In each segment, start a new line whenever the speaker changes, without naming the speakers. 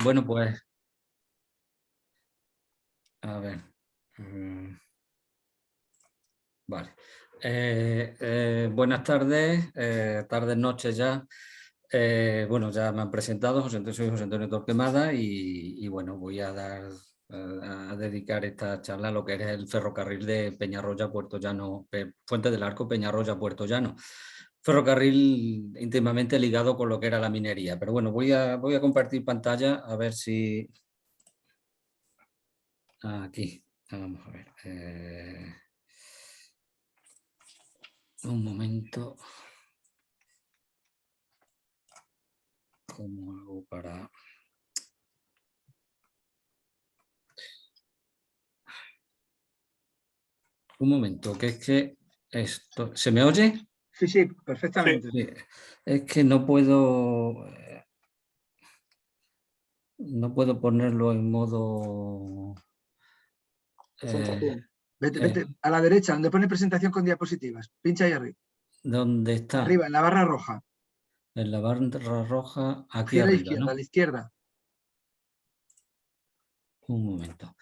Bueno, pues, a ver. Vale. Buenas tardes, tardes, noches ya. Bueno, ya me han presentado, soy José Antonio Torquemada y bueno, voy a dedicar esta charla a lo que es el ferrocarril de Peñarroya, Puerto Llano, Fuente del Arco, Peñarroya, Puerto Llano. Ferrocarril íntimamente ligado con lo que era la minería. Pero bueno, voy a compartir pantalla a ver si... Aquí, vamos a ver. Un momento. ¿Cómo hago para...? Un momento, que es que esto... ¿Se me oye?
Sí, sí, perfectamente.
Sí. Es que no puedo ponerlo en modo...
Vete a la derecha, donde pone presentación con diapositivas. Pincha ahí arriba.
¿Dónde está?
Arriba, en la barra roja.
En la barra roja, aquí
Hacia la
arriba,
izquierda,
¿no?
a la izquierda.
Un momento.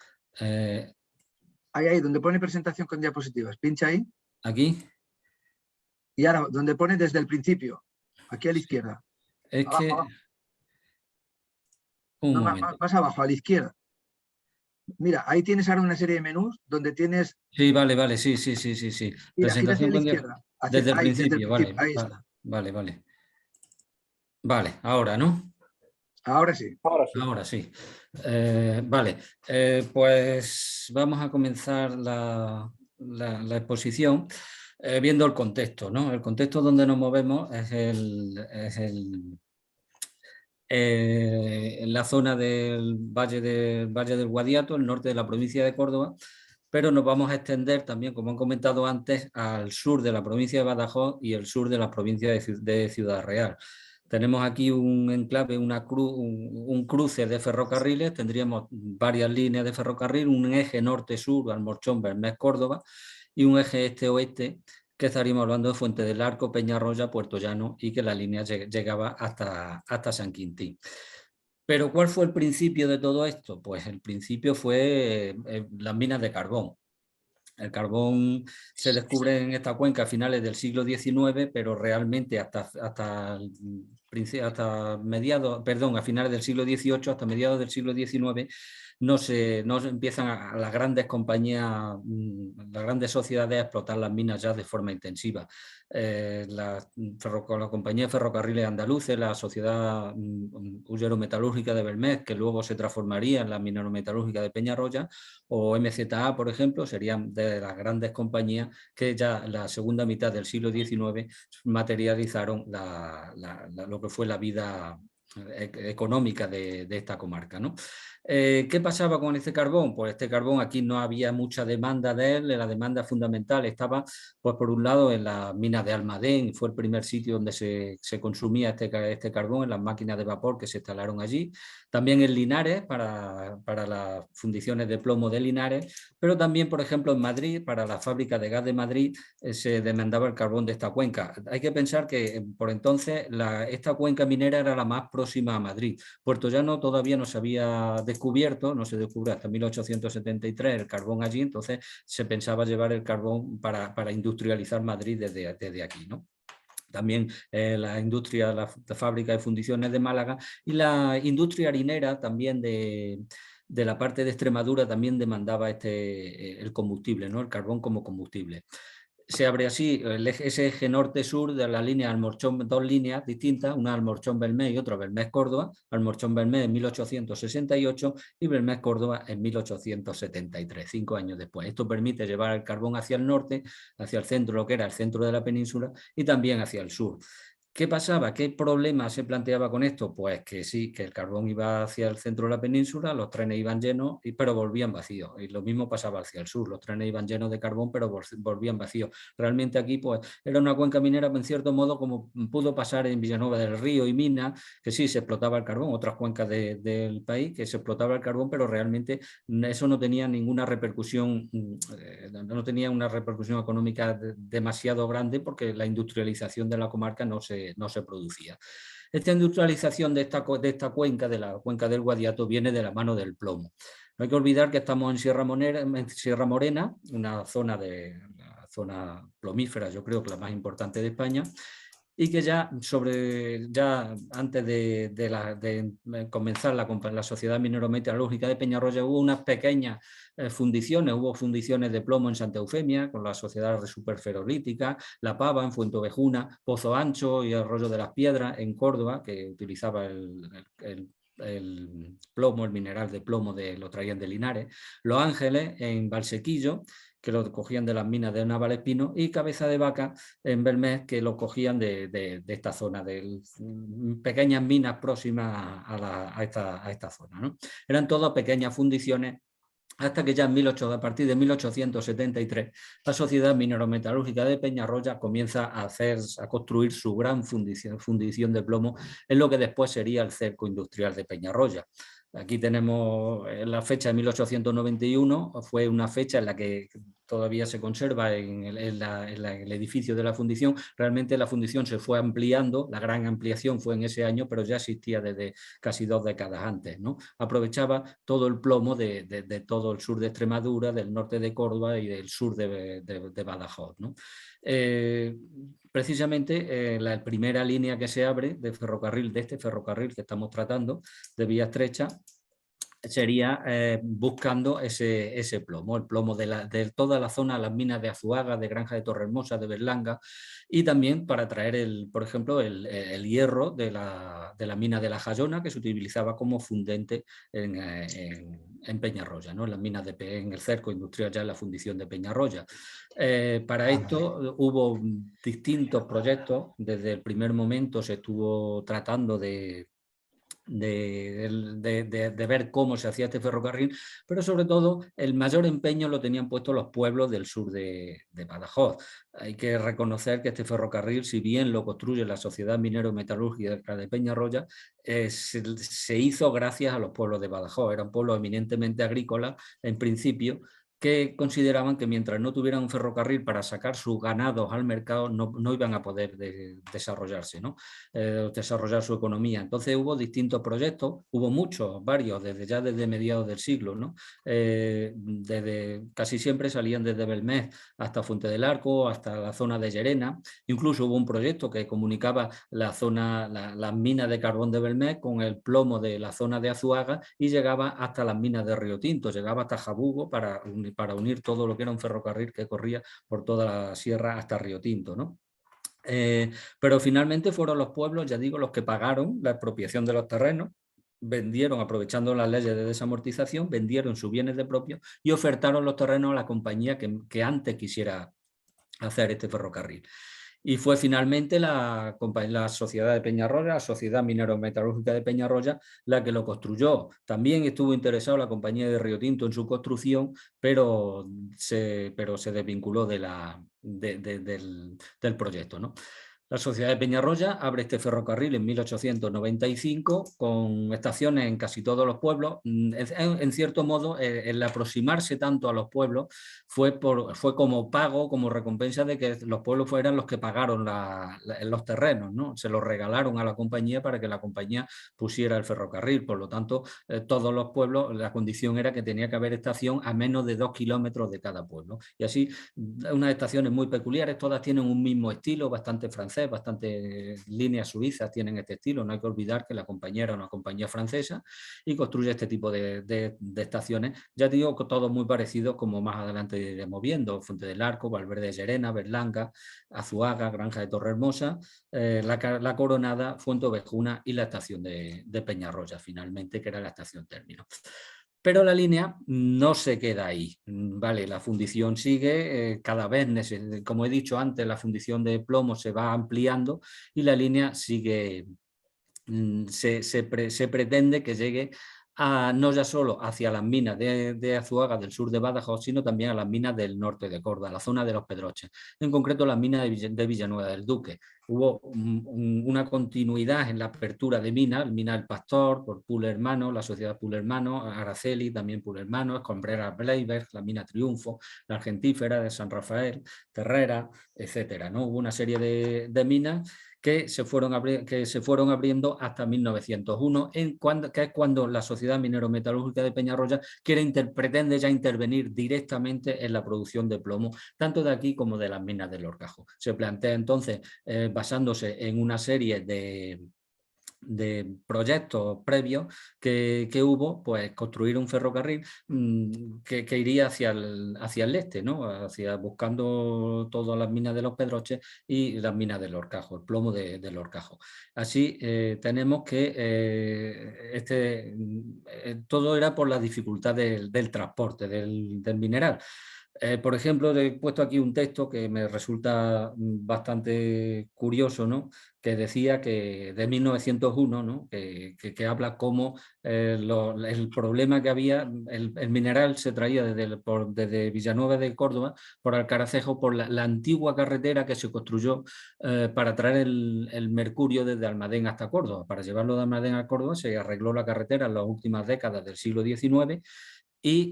Ahí, donde pone presentación con diapositivas. Pincha ahí.
¿Aquí?
Y ahora, donde pone desde el principio. Aquí a la izquierda.
Es
Abajo,
que...
abajo.
Un
No,
momento.
más abajo, a la izquierda. Mira, ahí tienes ahora una serie de menús donde tienes...
Sí, vale, sí.
Gira hacia
Presentación
la izquierda.
desde el
Ahí, desde el
principio,
principio.
vale.
Ahí está.
Vale. Vale, ahora, ¿no?
Ahora sí.
Ahora sí. Vale, pues vamos a comenzar la exposición viendo el contexto, ¿no? El contexto donde nos movemos es en la zona del Valle del Guadiato, el norte de la provincia de Córdoba, pero nos vamos a extender también, como han comentado antes, al sur de la provincia de Badajoz y el sur de la provincia de Ciudad Real. Tenemos aquí un enclave, un cruce de ferrocarriles, tendríamos varias líneas de ferrocarril, un eje norte-sur, Almorchón, Bermés, Córdoba, y un eje este-oeste, que estaríamos hablando de Fuente del Arco, Peñarroya, Puerto Llano, y que la línea llegaba hasta San Quintín. Pero ¿cuál fue el principio de todo esto? Pues el principio fue las minas de carbón. El carbón se descubre en esta cuenca a finales del siglo XIX, pero realmente hasta mediados, perdón, a finales del siglo XVIII, hasta mediados del siglo XIX, no se empiezan a las grandes compañías, las grandes sociedades a explotar las minas ya de forma intensiva. La compañía de ferrocarriles andaluces, la sociedad Hullero-Metalúrgica de Belmez, que luego se transformaría en la minero-metalúrgica de Peñarroya, o MZA, por ejemplo, serían de las grandes compañías que ya en la segunda mitad del siglo XIX materializaron lo que fue la vida económica de esta comarca, ¿no? ¿Qué pasaba con este carbón? Pues este carbón aquí no había mucha demanda de él, la demanda fundamental estaba, pues por un lado, en las minas de Almadén, fue el primer sitio donde se consumía este carbón, en las máquinas de vapor que se instalaron allí, también en Linares, para las fundiciones de plomo de Linares, pero también, por ejemplo, en Madrid, para la fábrica de gas de Madrid, se demandaba el carbón de esta cuenca. Hay que pensar que por entonces esta cuenca minera era la más próxima a Madrid. Puerto Llano todavía no se había descubierto, no se descubrió hasta 1873 el carbón allí, entonces se pensaba llevar el carbón para industrializar Madrid desde aquí, ¿no? También la industria, la fábrica de fundiciones de Málaga y la industria harinera también de la parte de Extremadura también demandaba el combustible, ¿no? El carbón como combustible. Se abre así ese eje norte-sur de la línea Almorchón, dos líneas distintas, una Almorchón-Belmez y otra Belmez-Córdoba, Almorchón-Belmez en 1868 y Belmez-Córdoba en 1873, 5 años después. Esto permite llevar el carbón hacia el norte, hacia el centro, lo que era el centro de la península, y también hacia el sur. ¿Qué pasaba? ¿Qué problema se planteaba con esto? Pues que sí, que el carbón iba hacia el centro de la península, los trenes iban llenos, pero volvían vacíos. Y lo mismo pasaba hacia el sur, los trenes iban llenos de carbón, pero volvían vacíos. Realmente aquí pues era una cuenca minera, en cierto modo, como pudo pasar en Villanueva del Río y Minas, que sí se explotaba el carbón, otras cuencas del país que se explotaba el carbón, pero realmente eso no tenía ninguna repercusión, no tenía una repercusión económica demasiado grande porque la industrialización de la comarca no se producía. Esta industrialización de esta cuenca, de la cuenca del Guadiato, viene de la mano del plomo. No hay que olvidar que estamos en Sierra Morena, una zona plomífera, yo creo que la más importante de España, y que ya antes de comenzar la Sociedad Minero-Metalúrgica de Peñarroya hubo unas pequeñas fundiciones, hubo fundiciones de plomo en Santa Eufemia con la Sociedad Superferrolítica, La Pava en Fuentovejuna, Pozo Ancho y Arroyo de las Piedras en Córdoba, que utilizaba el plomo, el mineral de plomo lo traían de Linares, Los Ángeles en Valsequillo, que lo cogían de las minas de Navalespino, y Cabeza de Vaca en Belmez, que lo cogían de esta zona, de pequeñas minas próximas a esta zona, ¿no? Eran todas pequeñas fundiciones, hasta que ya a partir de 1873 la Sociedad Minero-Metalúrgica de Peñarroya comienza a construir su gran fundición de plomo en lo que después sería el cerco industrial de Peñarroya. Aquí tenemos la fecha de 1891, fue una fecha en la que todavía se conserva en el edificio de la fundición. Realmente la fundición se fue ampliando, la gran ampliación fue en ese año, pero ya existía desde casi 2 décadas antes, ¿no? Aprovechaba todo el plomo de todo el sur de Extremadura, del norte de Córdoba y del sur de Badajoz, ¿no? Precisamente la primera línea que se abre de ferrocarril, de este ferrocarril que estamos tratando, de vía estrecha, sería buscando ese plomo, el plomo de toda la zona, las minas de Azuaga, de Granja de Torrehermosa, de Berlanga, y también para traer, por ejemplo, el hierro de la mina de La Jayona, que se utilizaba como fundente en Peñarroya, ¿no? En las minas en el cerco industrial, ya en la fundición de Peñarroya. Para esto hubo distintos proyectos. Desde el primer momento se estuvo tratando de ver cómo se hacía este ferrocarril, pero sobre todo el mayor empeño lo tenían puesto los pueblos del sur de Badajoz. Hay que reconocer que este ferrocarril, si bien lo construye la Sociedad Minero-Metalúrgica de Peñarroya, se hizo gracias a los pueblos de Badajoz. Era un pueblo eminentemente agrícola en principio, que consideraban que mientras no tuvieran un ferrocarril para sacar sus ganados al mercado, no iban a poder desarrollarse, ¿no? Desarrollar su economía. Entonces hubo distintos proyectos, hubo muchos, varios, desde mediados del siglo, ¿no? Casi siempre salían desde Belmez hasta Fuente del Arco, hasta la zona de Llerena. Incluso hubo un proyecto que comunicaba las minas de carbón de Belmez con el plomo de la zona de Azuaga y llegaba hasta las minas de Río Tinto, llegaba hasta Jabugo para unir todo lo que era un ferrocarril que corría por toda la sierra hasta Río Tinto, ¿no? Pero finalmente fueron los pueblos, ya digo, los que pagaron la expropiación de los terrenos, vendieron, aprovechando las leyes de desamortización, vendieron sus bienes de propio y ofertaron los terrenos a la compañía que antes quisiera hacer este ferrocarril. Y fue finalmente la Sociedad de Peñarroya, la Sociedad Minero-Metalúrgica de Peñarroya, la que lo construyó. También estuvo interesado la compañía de Río Tinto en su construcción, pero se desvinculó del proyecto, ¿no? La Sociedad de Peñarroya abre este ferrocarril en 1895 con estaciones en casi todos los pueblos. En cierto modo, el aproximarse tanto a los pueblos fue como pago, como recompensa de que los pueblos fueran los que pagaron los terrenos, ¿no? Se los regalaron a la compañía para que la compañía pusiera el ferrocarril. Por lo tanto, todos los pueblos, la condición era que tenía que haber estación a menos de 2 kilómetros de cada pueblo. Y así, unas estaciones muy peculiares, todas tienen un mismo estilo, bastante francés, bastantes líneas suizas tienen este estilo. No hay que olvidar que la compañía era una compañía francesa y construye este tipo de estaciones. Ya digo que todos muy parecidos, como más adelante iremos viendo: Fuente del Arco, Valverde de Llerena, Berlanga, Azuaga, Granja de Torrehermosa, la Coronada, Fuentovejuna y la estación de Peñarroya, finalmente, que era la estación término. Pero la línea no se queda ahí, ¿vale? La fundición sigue, cada vez, como he dicho antes, la fundición de plomo se va ampliando y la línea sigue, se pretende que llegue no ya solo hacia las minas de Azuaga del sur de Badajoz, sino también a las minas del norte de Córdoba, la zona de los Pedroches, en concreto las minas de Villanueva del Duque. Hubo una continuidad en la apertura de minas, el Mina del Pastor, por Pool Hermano, la sociedad Pool Hermano, Araceli, también Pool Hermano, Escombrera Bleiberg, la mina Triunfo, la Argentífera de San Rafael, Terrera, etcétera, ¿no? Hubo una serie de minas que se fueron abriendo hasta 1901, que es cuando la Sociedad Minero-Metalúrgica de Peñarroya pretende ya intervenir directamente en la producción de plomo, tanto de aquí como de las minas del Horcajo. Se plantea entonces, basándose en una serie de proyectos previos que hubo, pues construir un ferrocarril que iría hacia el este, ¿no? Buscando todas las minas de los Pedroches y las minas del Horcajo, el plomo del Horcajo. Así tenemos que todo era por la dificultad del transporte del mineral. Por ejemplo, he puesto aquí un texto que me resulta bastante curioso, ¿no? Que decía que de 1901, ¿no? que habla cómo el problema que había, el mineral se traía desde Villanueva de Córdoba por Alcaracejo, por la antigua carretera que se construyó para traer el mercurio desde Almadén hasta Córdoba. Para llevarlo de Almadén a Córdoba se arregló la carretera en las últimas décadas del siglo XIX. Y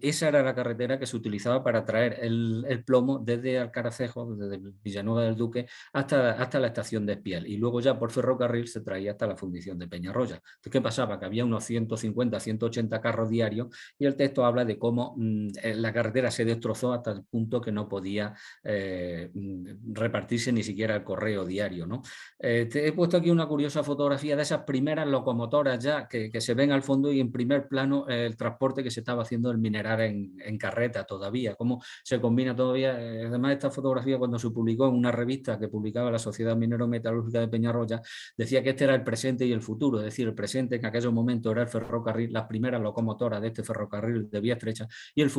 esa era la carretera que se utilizaba para traer el plomo desde Alcaracejo, desde Villanueva del Duque, hasta la estación de Espiel. Y luego ya por ferrocarril se traía hasta la fundición de Peñarroya. Entonces, ¿qué pasaba? Que había unos 150, 180 carros diarios y el texto habla de cómo la carretera se destrozó hasta el punto que no podía repartirse ni siquiera el correo diario, ¿no? Te he puesto aquí una curiosa fotografía de esas primeras locomotoras ya que se ven al fondo y en primer plano el transporte que se estaba haciendo el mineral en carreta todavía, cómo se combina todavía. Además, esta fotografía, cuando se publicó en una revista que publicaba la Sociedad Minero-Metalúrgica de Peñarroya, decía que este era el presente y el futuro, es decir, el presente en aquellos momentos era el ferrocarril, las primeras locomotoras de este ferrocarril de vía estrecha, y el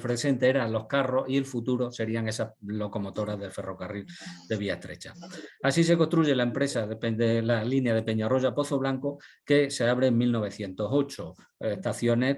presente eran los carros y el futuro serían esas locomotoras del ferrocarril de vía estrecha. Así se construye la empresa, de la línea de Peñarroya Pozo Blanco, que se abre en 1908.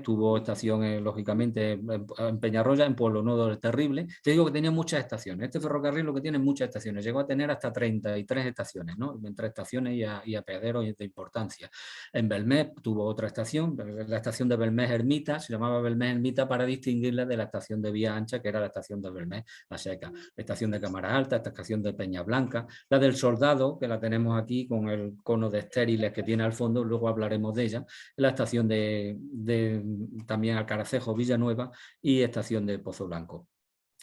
Tuvo estaciones lógicamente en Peñarroya, en Pueblo Nuevo del Terrible. Te digo que tenía muchas estaciones. Este ferrocarril lo que tiene muchas estaciones. Llegó a tener hasta 33 estaciones, ¿no? Entre estaciones y apeaderos de importancia. En Belmez tuvo otra estación, la estación de Belmez Ermita, se llamaba Belmez Ermita para distinguirla de la estación de Vía Ancha, que era la estación de Belmez La Seca. La estación de Cámara Alta, esta estación de Peña Blanca, la del Soldado, que la tenemos aquí con el cono de estériles que tiene al fondo, luego hablaremos de ella, la estación de también Alcaracejo, Villanueva y estación de Pozo Blanco,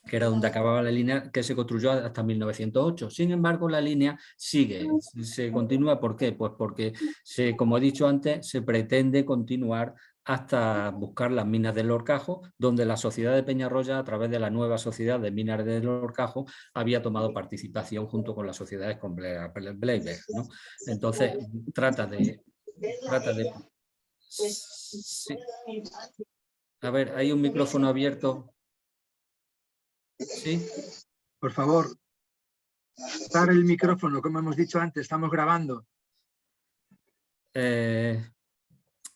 que era donde acababa la línea, que se construyó hasta 1908. Sin embargo, la línea se continúa. ¿Por qué? Pues porque, como he dicho antes, se pretende continuar hasta buscar las minas del Horcajo, donde la Sociedad de Peñarroya, a través de la nueva Sociedad de Minas del Horcajo, había tomado participación junto con las sociedades con Bleiberg, ¿no? Entonces, trata de sí. A ver, hay un micrófono abierto. ¿Sí?
Por favor, dar el micrófono, como hemos dicho antes, estamos grabando.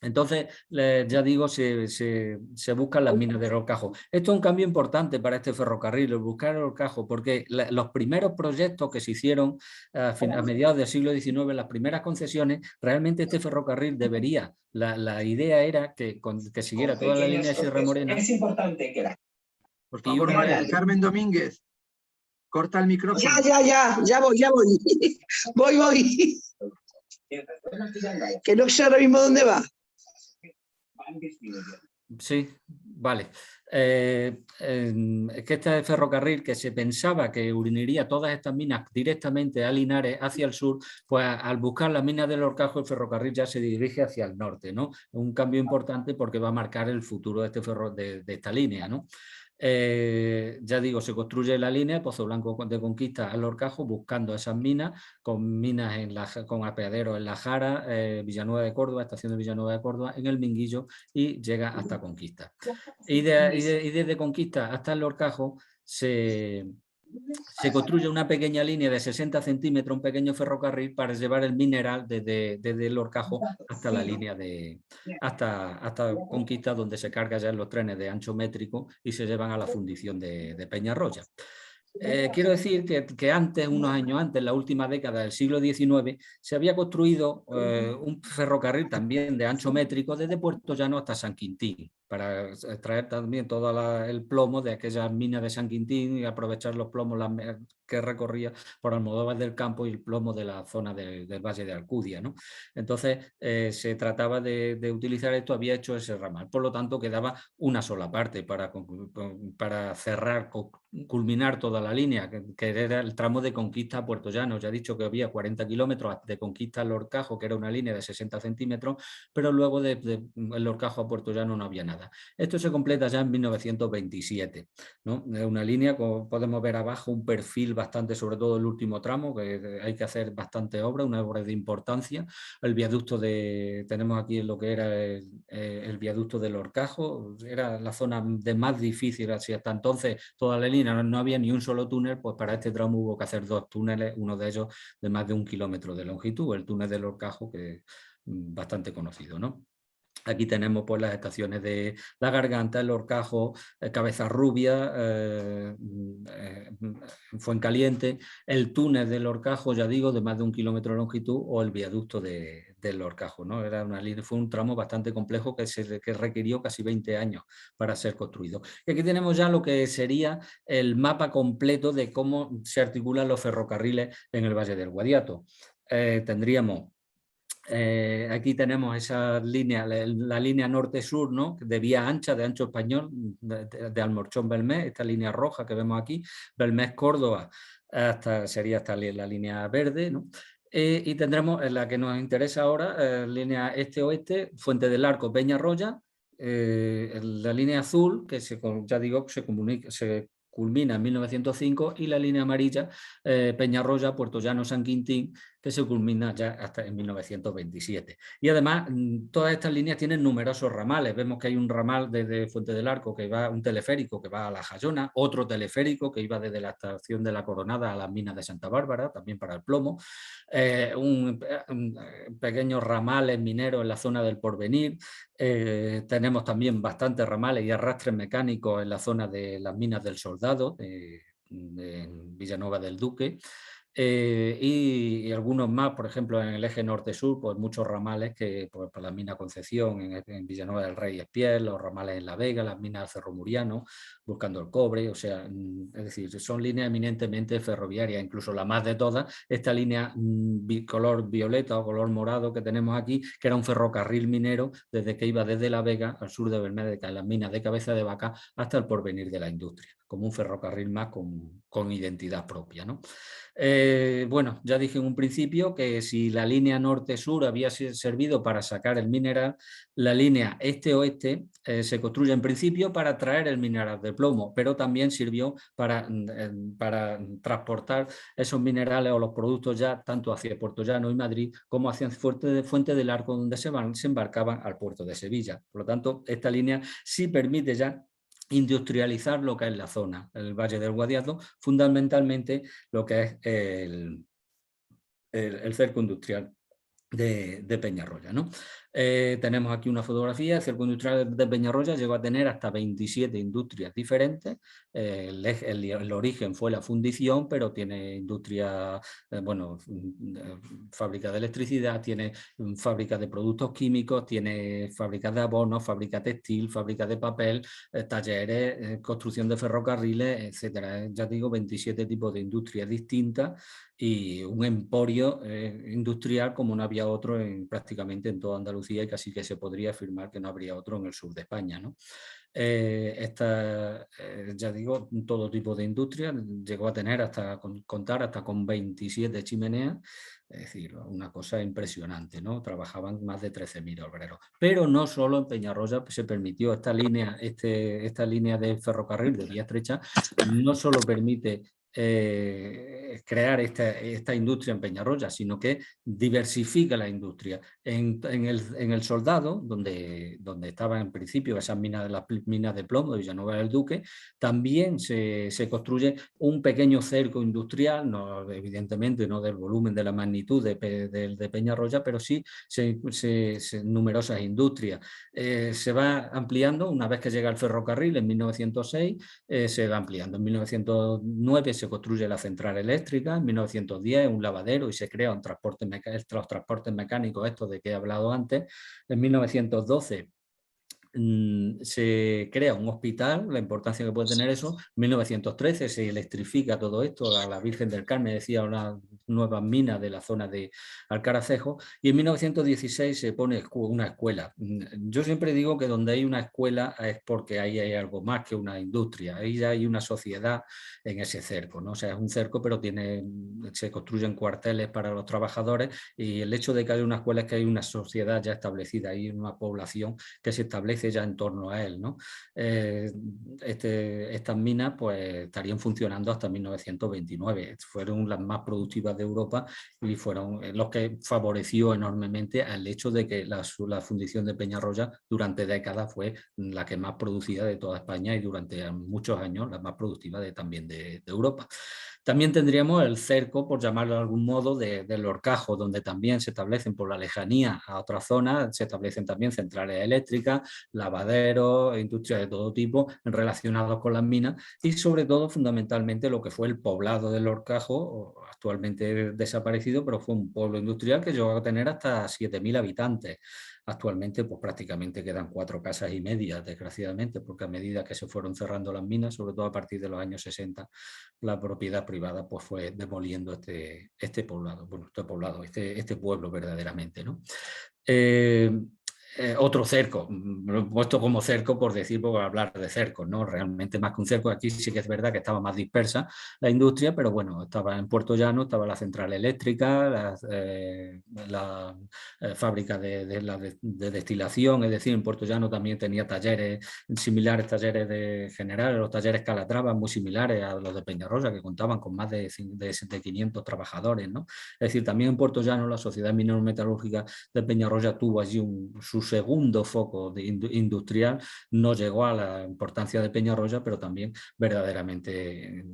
Entonces, ya digo, se buscan las minas del Horcajo. Esto es un cambio importante para este ferrocarril, el buscar el Horcajo, porque los primeros proyectos que se hicieron a mediados del siglo XIX, las primeras concesiones, realmente este ferrocarril debería, la idea era que siguiera toda la línea de Sierra Morena.
Es importante que la...
Por favor, María Carmen Domínguez, corta el micrófono.
Ya voy. Voy. Que no sé ahora mismo dónde va.
Sí, vale. Es que este ferrocarril, que se pensaba que uniría todas estas minas directamente a Linares hacia el sur, pues al buscar las minas del Horcajo, el ferrocarril ya se dirige hacia el norte, ¿no? Un cambio importante porque va a marcar el futuro de esta línea, ¿no? Ya digo, se construye la línea Pozo Blanco de Conquista al Horcajo, buscando esas minas, con con apeaderos en La Jara, Villanueva de Córdoba, estación de Villanueva de Córdoba, en el Minguillo, y llega hasta Conquista. Y desde Conquista hasta el Horcajo se construye una pequeña línea de 60 centímetros, un pequeño ferrocarril para llevar el mineral desde el Horcajo hasta la línea hasta Conquista, donde se carga ya en los trenes de ancho métrico y se llevan a la fundición de Peñarroya. Quiero decir que antes, unos años antes, en la última década del siglo XIX, se había construido un ferrocarril también de ancho métrico desde Puerto Llano hasta San Quintín. para extraer también todo el plomo de aquellas minas de San Quintín y aprovechar los plomos que recorría por Almodóvar del Campo y el plomo de la zona del Valle de Alcudia, ¿no? Entonces se trataba de utilizar esto, había hecho ese ramal, por lo tanto quedaba una sola parte para cerrar, culminar toda la línea, que era el tramo de Conquista a Puerto Llano. Ya he dicho que había 40 kilómetros de Conquista al Horcajo, que era una línea de 60 centímetros, pero luego el Horcajo a Puerto Llano no había nada. Esto se completa ya en 1927, ¿no? Es una línea, como podemos ver abajo, un perfil bastante, sobre todo el último tramo, que hay que hacer bastante obra, una obra de importancia. El viaducto tenemos aquí lo que era el viaducto del Horcajo, era la zona de más difícil, así hasta entonces toda la línea no había ni un solo túnel, pues para este tramo hubo que hacer 2 túneles, uno de ellos de más de 1 kilómetro de longitud, el túnel del Horcajo, que es bastante conocido, ¿no? Aquí tenemos pues las estaciones de La Garganta, El Horcajo, Cabezarrubia, Fuencaliente, el túnel del Horcajo, ya digo, de más de 1 kilómetro de longitud, o el viaducto del Horcajo, ¿no? Fue un tramo bastante complejo que requirió casi 20 años para ser construido. Y aquí tenemos ya lo que sería el mapa completo de cómo se articulan los ferrocarriles en el Valle del Guadiato. Tendríamos aquí tenemos esa línea, la línea norte-sur, ¿no? De vía ancha, de ancho español, de Almorchón-Belmez, esta línea roja que vemos aquí, Belmez-Córdoba, sería hasta la línea verde, ¿no? Y tendremos la que nos interesa ahora, línea este-oeste, Fuente del Arco, Peñarroya, la línea azul, que ya digo, se culmina en 1905, y la línea amarilla, Peñarroya, Puerto Llano, San Quintín, que se culmina ya hasta en 1927. Y además, todas estas líneas tienen numerosos ramales. Vemos que hay un ramal desde Fuente del Arco, un teleférico que va a La Jayona, otro teleférico que iba desde la estación de La Coronada a las minas de Santa Bárbara, también para el plomo, pequeños ramales mineros en la zona del Porvenir. Tenemos también bastantes ramales y arrastres mecánicos en la zona de las minas del Soldado, en Villanueva del Duque. Y algunos más, por ejemplo, en el eje norte-sur, pues muchos ramales que pues, por la mina Concepción, en Villanueva del Rey Espiel, los ramales en La Vega, las minas del Cerro Muriano, buscando el cobre, o sea, es decir, son líneas eminentemente ferroviarias, incluso la más de todas, esta línea color violeta o color morado que tenemos aquí, que era un ferrocarril minero desde que iba desde La Vega al sur de Bermeja, en las minas de Cabeza de Vaca, hasta el Porvenir de la Industria, como un ferrocarril más con identidad propia, ¿no? Bueno, ya dije en un principio que si la línea norte-sur había servido para sacar el mineral, la línea este-oeste se construye en principio para traer el mineral de plomo, pero también sirvió para transportar esos minerales o los productos ya tanto hacia Puerto Llano y Madrid como hacia Fuente del Arco, donde se embarcaban al puerto de Sevilla. Por lo tanto, esta línea sí permite ya industrializar lo que es la zona, el Valle del Guadiato, fundamentalmente lo que es el cerco industrial de Peñarroya, ¿no? Tenemos aquí una fotografía. El cerco industrial de Peñarroya llegó a tener hasta 27 industrias diferentes. El origen fue la fundición, pero tiene industria, fábrica de electricidad, tiene fábrica de productos químicos, tiene fábricas de abonos, fábrica textil, fábrica de papel, talleres, construcción de ferrocarriles, etcétera. Ya digo, 27 tipos de industrias distintas y un emporio industrial como no había otro prácticamente en toda Andalucía, y casi que se podría afirmar que no habría otro en el sur de España, ¿no? Ya digo, todo tipo de industria, llegó a tener contar hasta con 27 chimeneas, es decir, una cosa impresionante, ¿no? Trabajaban más de 13.000 obreros. Pero no solo en Peñarroya se permitió esta línea de ferrocarril de vía estrecha, no solo permite crear esta industria en Peñarroya, sino que diversifica la industria. En el Soldado, donde estaban en principio las minas de plomo de Villanueva del Duque, también se construye un pequeño cerco industrial, evidentemente no del volumen, de la magnitud de Peñarroya, pero sí numerosas industrias. Se va ampliando una vez que llega el ferrocarril en 1906, se va ampliando. En 1909 se construye la central eléctrica, en 1910 un lavadero y se crea los transportes mecánicos, estos de que he hablado antes. En 1912 se crea un hospital, la importancia que puede tener eso. En 1913 se electrifica todo esto, a la Virgen del Carmen, decía, una nuevas minas de la zona de Alcaracejo, y en 1916 se pone una escuela. Yo siempre digo que donde hay una escuela es porque ahí hay algo más que una industria, ahí ya hay una sociedad en ese cerco, ¿no? O sea, es un cerco, pero se construyen cuarteles para los trabajadores, y el hecho de que haya una escuela es que hay una sociedad ya establecida, hay una población que se establece ya en torno a él, ¿no? Estas minas pues estarían funcionando hasta 1929, fueron las más productivas de Europa y fueron los que favoreció enormemente al hecho de que la fundición de Peñarroya durante décadas fue la que más producida de toda España y durante muchos años la más productiva también de Europa. También tendríamos el cerco, por llamarlo de algún modo, del Horcajo, donde también se establecen por la lejanía a otras zonas, se establecen también centrales eléctricas, lavaderos, industrias de todo tipo relacionados con las minas, y sobre todo fundamentalmente lo que fue el poblado del Horcajo, actualmente desaparecido, pero fue un pueblo industrial que llegó a tener hasta 7.000 habitantes. Actualmente pues prácticamente quedan 4 casas y media, desgraciadamente, porque a medida que se fueron cerrando las minas, sobre todo a partir de los años 60, la propiedad privada pues fue demoliendo este poblado, bueno, este pueblo verdaderamente, ¿no? Otro cerco, lo he puesto como cerco por decir, por hablar de cercos, ¿no? Realmente más que un cerco, aquí sí que es verdad que estaba más dispersa la industria, pero bueno, estaba en Puerto Llano, estaba la central eléctrica, la fábrica de destilación, es decir, en Puerto Llano también tenía talleres similares, talleres de general, los talleres Calatrava, muy similares a los de Peñarroya, que contaban con más de 500 trabajadores, ¿no? Es decir, también en Puerto Llano la Sociedad Minero-Metalúrgica de Peñarroya tuvo allí su segundo foco industrial, no llegó a la importancia de Peñarroya, pero también verdaderamente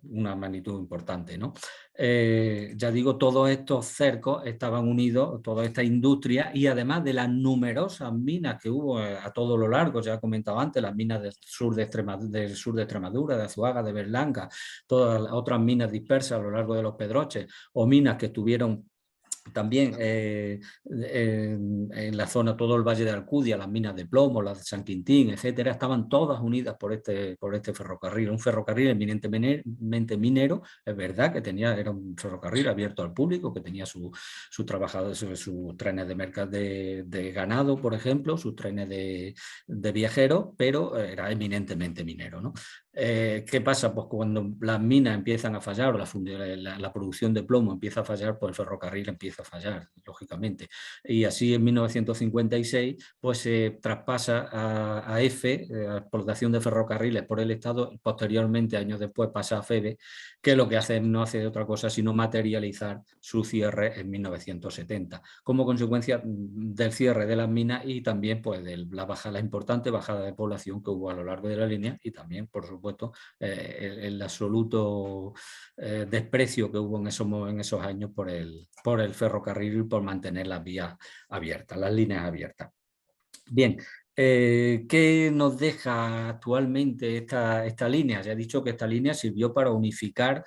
una magnitud importante, ¿no? Ya digo, todos estos cercos estaban unidos, toda esta industria, y además de las numerosas minas que hubo a todo lo largo, ya he comentado antes, las minas del sur de Extremadura, de Azuaga, de Berlanga, todas las otras minas dispersas a lo largo de los Pedroches, o minas que estuvieron también en la zona, todo el Valle de Alcudia, las minas de plomo, las de San Quintín, etcétera, estaban todas unidas por este ferrocarril, un ferrocarril eminentemente minero. Es verdad que era un ferrocarril abierto al público, que tenía sus trabajadores, sus trenes de ganado, por ejemplo, sus trenes de viajeros, pero era eminentemente minero, ¿no? ¿Qué pasa? Pues cuando las minas empiezan a fallar, o la producción de plomo empieza a fallar, pues el ferrocarril empieza a fallar, lógicamente. Y así en 1956 pues se traspasa a EFE, a explotación de ferrocarriles por el Estado, posteriormente, años después, pasa a FEDE, que lo que hace no hace otra cosa sino materializar su cierre en 1970, como consecuencia del cierre de las minas y también pues de la importante bajada de población que hubo a lo largo de la línea, y también, por supuesto, el absoluto desprecio que hubo en esos años por el ferrocarril y por mantener las vías abiertas, las líneas abiertas. Bien, ¿qué nos deja actualmente esta línea? Ya he dicho que esta línea sirvió para unificar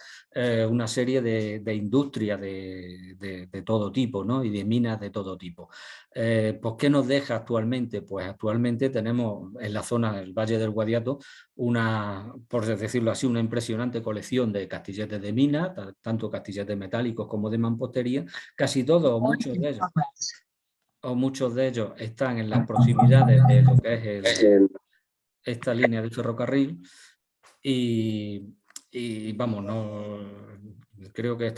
una serie de industrias de todo tipo, ¿no? Y de minas de todo tipo. Pues, ¿qué nos deja actualmente? Pues actualmente tenemos en la zona del Valle del Guadiato por decirlo así, una impresionante colección de castilletes de mina, tanto castilletes metálicos como de mampostería, casi todos o muchos de ellos están en las proximidades de lo que es esta línea de ferrocarril, y vamos, creo que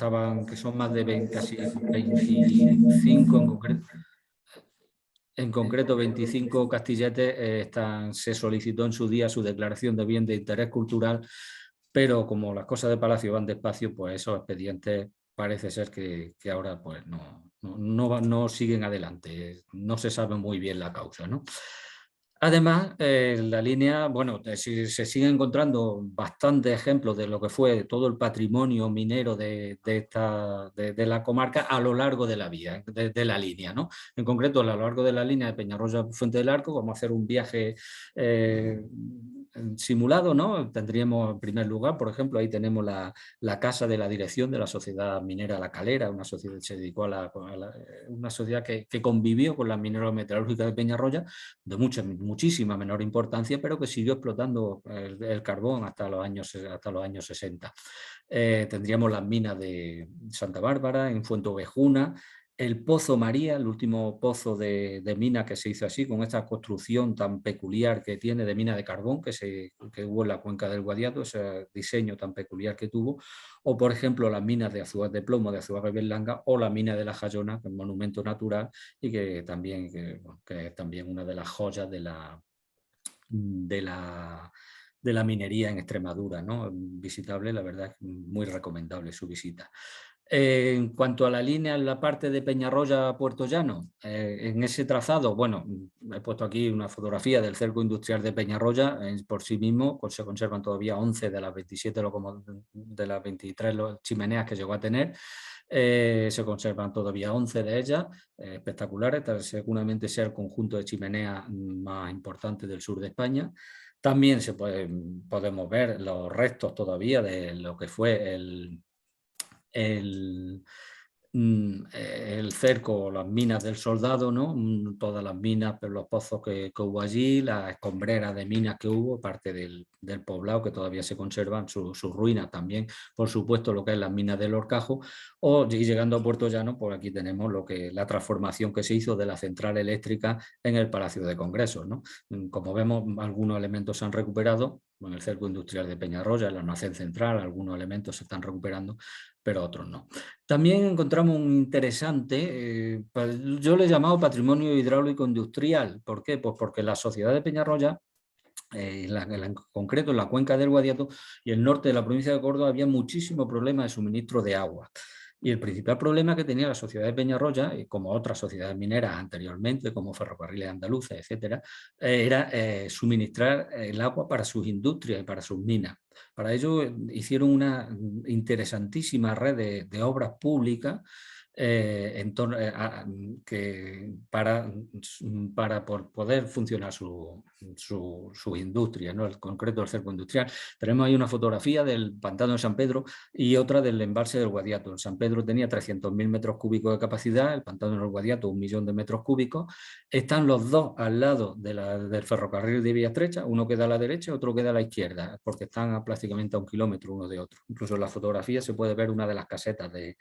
son más de casi 25 en concreto 25 castilletes. Se solicitó en su día su declaración de bien de interés cultural, pero como las cosas de Palacio van despacio, pues esos expedientes parece ser que ahora pues no siguen adelante, no se sabe muy bien la causa, ¿no? Además, la línea, bueno, se siguen encontrando bastantes ejemplos de lo que fue todo el patrimonio minero de la comarca a lo largo de la vía, de la línea, ¿no? En concreto, a lo largo de la línea de Peñarroya-Fuente del Arco, vamos a hacer un viaje simulado, ¿no? Tendríamos en primer lugar, por ejemplo, ahí tenemos la casa de la dirección de la sociedad minera La Calera, una sociedad que se dedicó una sociedad que convivió con la minerometalúrgica de Peñarroya, de muchísima menor importancia, pero que siguió explotando el carbón hasta los años 60. Tendríamos las minas de Santa Bárbara, en Fuenteovejuna, el Pozo María, el último pozo de mina que se hizo así, con esta construcción tan peculiar que tiene de mina de carbón que hubo en la cuenca del Guadiato, ese diseño tan peculiar que tuvo, o por ejemplo las minas de azúcar de plomo de Azúcar de Berlanga, o la mina de la Jayona, que es un monumento natural y que también es también una de las joyas de la minería en Extremadura, ¿no? Visitable, la verdad, muy recomendable su visita. En cuanto a la línea en la parte de Peñarroya a Puerto Llano, en ese trazado, bueno, he puesto aquí una fotografía del cerco industrial de Peñarroya, por sí mismo, pues se conservan todavía 11 de las 27 de las 23 chimeneas que llegó a tener. Se conservan todavía 11 de ellas, espectaculares, seguramente sea el conjunto de chimeneas más importante del sur de España. También podemos ver los restos todavía de lo que fue el cerco, las minas del Soldado, ¿no? Todas las minas, pero los pozos que hubo allí, las escombreras de minas que hubo, parte del poblado que todavía se conservan, sus ruinas también, por supuesto, lo que es las minas del Horcajo, y llegando a Puerto Llano, pues aquí tenemos la transformación que se hizo de la central eléctrica en el Palacio de Congresos, ¿no? Como vemos, algunos elementos se han recuperado, en el cerco industrial de Peñarroya, el almacén central, algunos elementos se están recuperando, pero otros no. También encontramos un interesante, yo le he llamado patrimonio hidráulico industrial. ¿Por qué? Pues porque la sociedad de Peñarroya, en concreto en la cuenca del Guadiato y el norte de la provincia de Córdoba, había muchísimo problema de suministro de agua. Y el principal problema que tenía la sociedad de Peñarroya, y como otras sociedades mineras anteriormente, como Ferrocarriles Andaluces, etcétera, era suministrar el agua para sus industrias y para sus minas. Para ello hicieron una interesantísima red de obras públicas para poder funcionar su industria, ¿no? En concreto el cerco industrial. Tenemos ahí una fotografía del pantano de San Pedro y otra del embalse del Guadiato. En San Pedro tenía 300.000 metros cúbicos de capacidad, el pantano del Guadiato 1 millón de metros cúbicos. Están los dos al lado del ferrocarril de vía estrecha, uno queda a la derecha, otro queda a la izquierda, porque están prácticamente a 1 kilómetro uno de otro. Incluso en la fotografía se puede ver una de las casetas de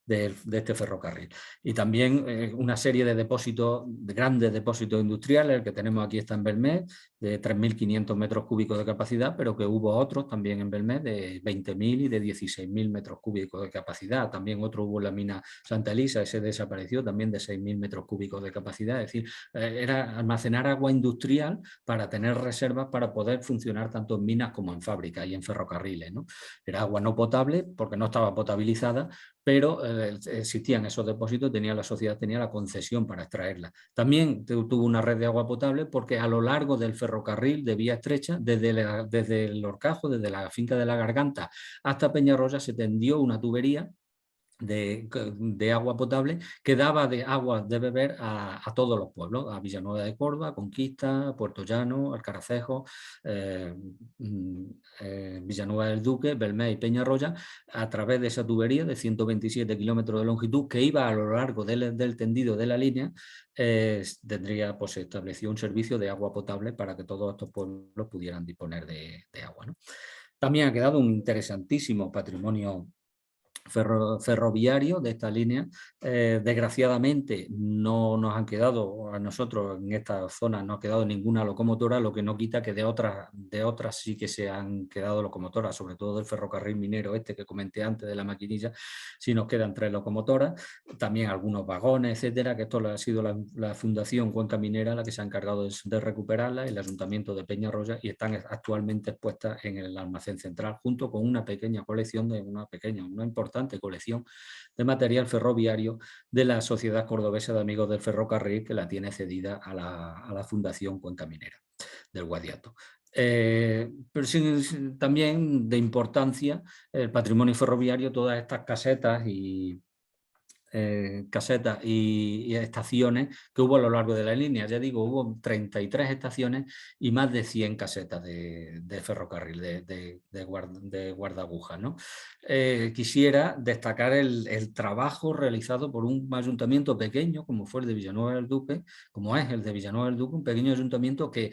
este ferrocarril. Y también una serie de depósitos, de grandes depósitos industriales, el que tenemos aquí está en Belmez, de 3.500 metros cúbicos de capacidad, pero que hubo otros también en Belmez de 20.000 y de 16.000 metros cúbicos de capacidad. También otro hubo en la mina Santa Elisa, ese desapareció, también de 6.000 metros cúbicos de capacidad. Es decir, era almacenar agua industrial para tener reservas para poder funcionar tanto en minas como en fábricas y en ferrocarriles, ¿no? Era agua no potable porque no estaba potabilizada, pero existían esos depósitos, la sociedad tenía la concesión para extraerla. También tuvo una red de agua potable porque a lo largo del ferrocarril de vía estrecha, desde el Horcajo, desde la finca de la Garganta hasta Peñarroya, se tendió una tubería de agua potable que daba de agua de beber a todos los pueblos, a Villanueva de Córdoba, Conquista, Puerto Llano, Alcaracejo, Villanueva del Duque, Belmez y Peñarroya, a través de esa tubería de 127 kilómetros de longitud que iba a lo largo del tendido de la línea. Pues se estableció un servicio de agua potable para que todos estos pueblos pudieran disponer de agua, ¿no? También ha quedado un interesantísimo patrimonio ferroviario de esta línea. Desgraciadamente no nos han quedado, a nosotros en esta zona no ha quedado ninguna locomotora, lo que no quita que de otras sí que se han quedado locomotoras, sobre todo del ferrocarril minero que comenté antes de la Maquinilla, sí nos quedan 3 locomotoras, también algunos vagones, etcétera, que esto ha sido la Fundación Cuenca Minera la que se ha encargado de recuperarla, el Ayuntamiento de Peñarroya, y están actualmente expuestas en el almacén central junto con una pequeña colección una importante colección de material ferroviario de la Sociedad Cordobesa de Amigos del Ferrocarril, que la tiene cedida a la Fundación Cuenca Minera del Guadiato. Pero también de importancia el patrimonio ferroviario, todas estas casetas y casetas y estaciones que hubo a lo largo de la línea. Ya digo, hubo 33 estaciones y más de 100 casetas de ferrocarril, de guardagujas, ¿no? Quisiera destacar el trabajo realizado por un ayuntamiento pequeño, como fue el de Villanueva del Duque, como es el de Villanueva del Duque, un pequeño ayuntamiento que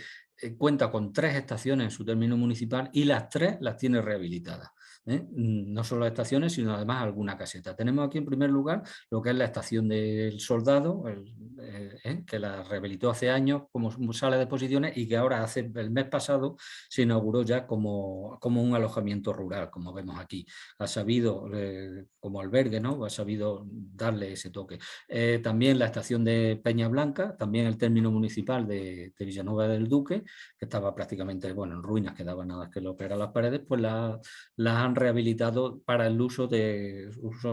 cuenta con 3 estaciones en su término municipal y las 3 las tiene rehabilitadas. No solo estaciones, sino además alguna caseta. Tenemos aquí en primer lugar lo que es la estación del Soldado, que la rehabilitó hace años como sala de exposiciones y que ahora el mes pasado se inauguró ya como un alojamiento rural, como vemos aquí. Ha sabido, como albergue, ¿no? Ha sabido darle ese toque. También la estación de Peña Blanca, también el término municipal de Villanueva del Duque, que estaba prácticamente en ruinas, quedaba nada que lo que eran las paredes, pues las han rehabilitado para el uso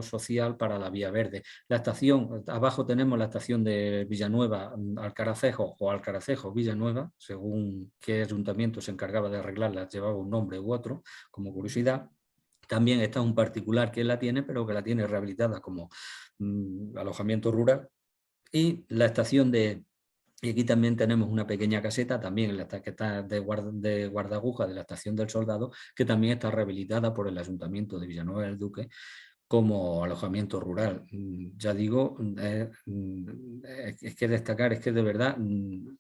social para la vía verde. La estación, abajo tenemos la estación de Villanueva, Alcaracejo o Alcaracejo Villanueva, según qué ayuntamiento se encargaba de arreglarla, llevaba un nombre u otro, como curiosidad. También está un particular que la tiene, pero que la tiene rehabilitada como alojamiento rural. Y la estación y aquí también tenemos una pequeña caseta, también que está de guardaguja de la estación del Soldado, que también está rehabilitada por el Ayuntamiento de Villanueva del Duque como alojamiento rural. Ya digo, es que destacar, es que de verdad,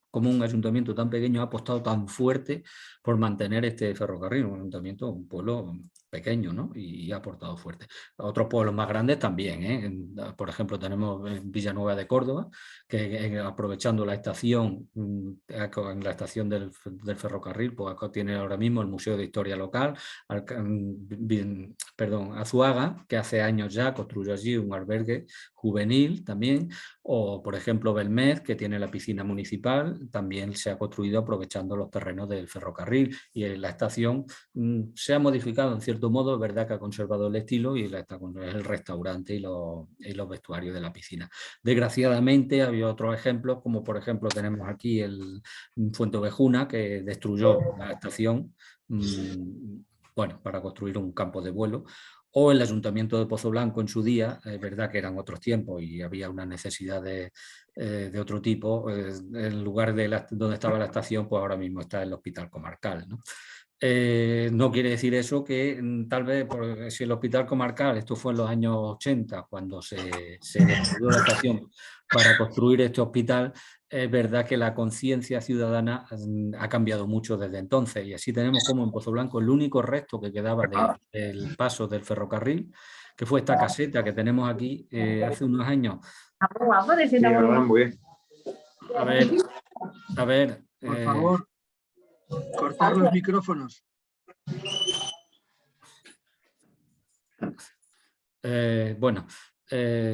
como un ayuntamiento tan pequeño ha apostado tan fuerte por mantener este ferrocarril, un ayuntamiento, un pueblo pequeño, ¿no? Y ha aportado fuerte. Otros pueblos más grandes también, por ejemplo, tenemos Villanueva de Córdoba, que aprovechando la estación, en la estación del ferrocarril, pues acá tiene ahora mismo el Museo de Historia Local, Azuaga, que hace años ya construyó allí un albergue juvenil también, o por ejemplo Belmez, que tiene la piscina municipal, también se ha construido aprovechando los terrenos del ferrocarril, y la estación se ha modificado en cierto modo, es verdad que ha conservado el estilo y el restaurante y los vestuarios de la piscina. Desgraciadamente había otros ejemplos, como por ejemplo tenemos aquí el Fuenteovejuna, que destruyó la estación para construir un campo de vuelo, o el Ayuntamiento de Pozo Blanco en su día, es verdad que eran otros tiempos y había una necesidad de otro tipo, en lugar de donde estaba la estación, pues ahora mismo está el Hospital Comarcal, ¿no? No quiere decir eso que tal vez, si el Hospital Comarcal, esto fue en los años 80, cuando se destruyó la estación para construir este hospital, es verdad que la conciencia ciudadana ha cambiado mucho desde entonces, y así tenemos como en Pozo Blanco el único resto que quedaba del paso del ferrocarril, que fue esta caseta que tenemos aquí hace unos años.
Sí, muy bien.
A ver.
Por favor, cortar los micrófonos.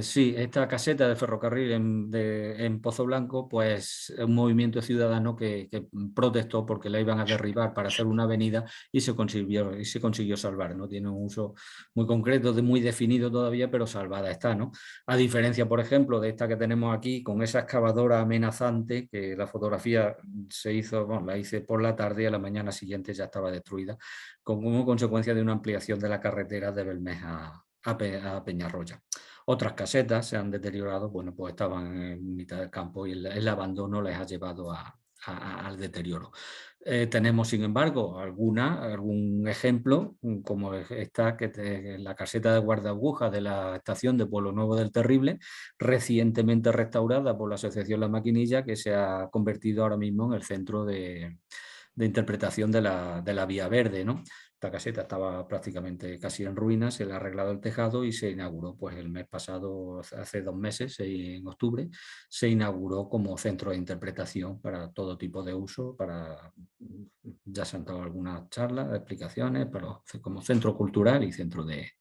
Sí, esta caseta de ferrocarril en Pozo Blanco, pues un movimiento ciudadano que protestó porque la iban a derribar para hacer una avenida y se consiguió salvar, ¿no? Tiene un uso muy concreto, muy definido todavía, pero salvada está, ¿no? A diferencia, por ejemplo, de esta que tenemos aquí, con esa excavadora amenazante, que la fotografía la hice por la tarde y a la mañana siguiente ya estaba destruida, como consecuencia de una ampliación de la carretera de Belmez a Peñarroya. Otras casetas se han deteriorado, pues estaban en mitad del campo y el abandono les ha llevado al deterioro. Tenemos, sin embargo, algún ejemplo, como esta, la caseta de guardagujas de la estación de Pueblo Nuevo del Terrible, recientemente restaurada por la Asociación La Maquinilla, que se ha convertido ahora mismo en el centro de interpretación de la Vía Verde, ¿no? Esta caseta estaba prácticamente casi en ruinas, se le ha arreglado el tejado y se inauguró pues el mes pasado, hace 2 meses, en octubre, se inauguró como centro de interpretación para todo tipo de uso, ya se han dado algunas charlas, explicaciones, pero como centro cultural y centro de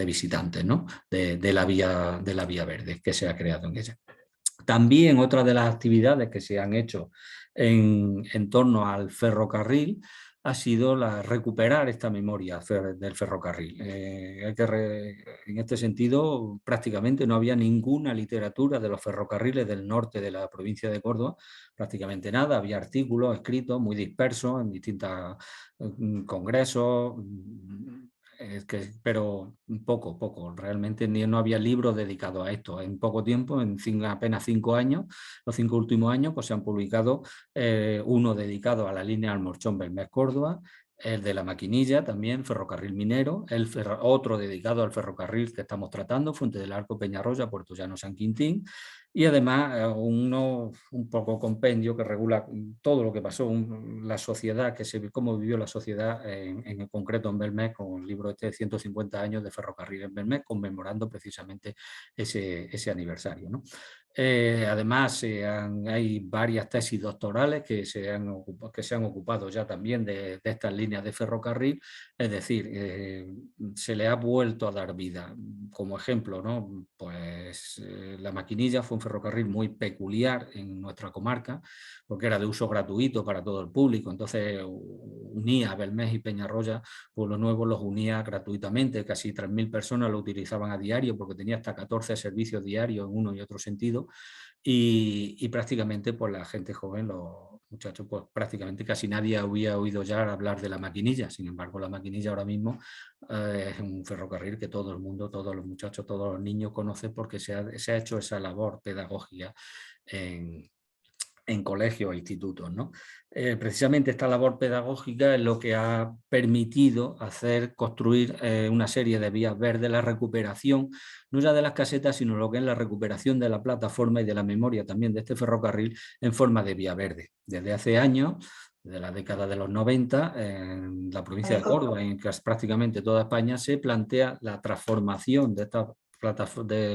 visitantes, ¿no? de la vía verde que se ha creado en ella. También otra de las actividades que se han hecho en torno al ferrocarril ha sido recuperar esta memoria del ferrocarril. En este sentido, prácticamente no había ninguna literatura de los ferrocarriles del norte de la provincia de Córdoba, prácticamente nada. Había artículos escritos muy dispersos en distintos congresos, pero poco. Realmente no había libros dedicados a esto. En poco tiempo, apenas 5 años, los 5 últimos años, pues se han publicado uno dedicado a la línea Almorchón-Belmez-Córdoba, el de la Maquinilla también, Ferrocarril Minero, otro dedicado al ferrocarril que estamos tratando, Fuente del Arco, Peñarroya, Puerto Llano, San Quintín, y además un poco compendio que regula todo lo que pasó, la sociedad, cómo vivió la sociedad en concreto en Belmez, con el libro este de 150 años de ferrocarril en Belmez, conmemorando precisamente ese aniversario, ¿no? Además, hay varias tesis doctorales que se han ocupado ya también de estas líneas de ferrocarril, es decir, se le ha vuelto a dar vida. Como ejemplo, ¿no? Pues la Maquinilla fue un ferrocarril muy peculiar en nuestra comarca, porque era de uso gratuito para todo el público, entonces unía a Belmez y Peñarroya, Pueblo Nuevo los unía gratuitamente, casi 3.000 personas lo utilizaban a diario, porque tenía hasta 14 servicios diarios en uno y otro sentido. Y prácticamente pues la gente joven, los muchachos, pues prácticamente casi nadie había oído ya hablar de la Maquinilla. Sin embargo, la Maquinilla ahora mismo es un ferrocarril que todo el mundo, todos los muchachos, todos los niños conocen, porque se ha hecho esa labor pedagógica en colegios e institutos, ¿no? Precisamente esta labor pedagógica es lo que ha permitido construir una serie de vías verdes, la recuperación, no ya de las casetas, sino lo que es la recuperación de la plataforma y de la memoria también de este ferrocarril en forma de vía verde. Desde hace años, de la década de los 90, en la provincia de Córdoba, en prácticamente toda España, se plantea la transformación de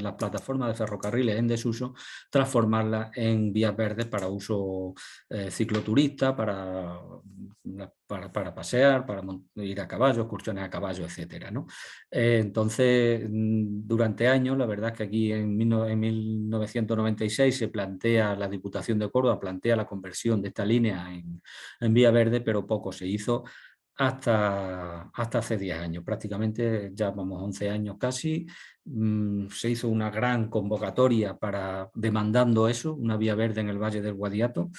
las plataformas de ferrocarriles en desuso, transformarlas en vías verdes para uso cicloturista, para pasear, para ir a caballo, excursiones a caballo, etcétera, ¿no? Entonces, durante años, la verdad es que aquí en 1996 se plantea, la Diputación de Córdoba plantea la conversión de esta línea en vía verde, pero poco se hizo hasta hace 10 años, prácticamente ya vamos 11 años casi. Se hizo una gran convocatoria demandando eso, una vía verde en el Valle del Guadiato,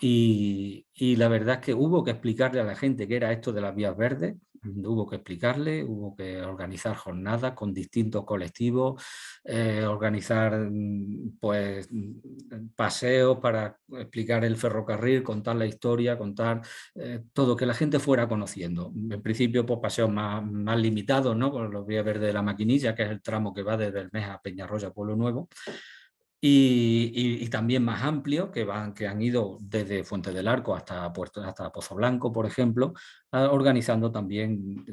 y la verdad es que hubo que explicarle a la gente qué era esto de las vías verdes, hubo que explicarle, hubo que organizar jornadas con distintos colectivos, organizar pues paseos para explicar el ferrocarril, contar la historia, contar todo, que la gente fuera conociendo. En principio, pues paseos más limitados, ¿no? Con los vías verdes de la Maquinilla, que es el tramo que va desde Belmez a Peñarroya, Pueblo Nuevo. Y también más amplios, que han ido desde Fuente del Arco hasta Pozo Blanco, por ejemplo, organizando también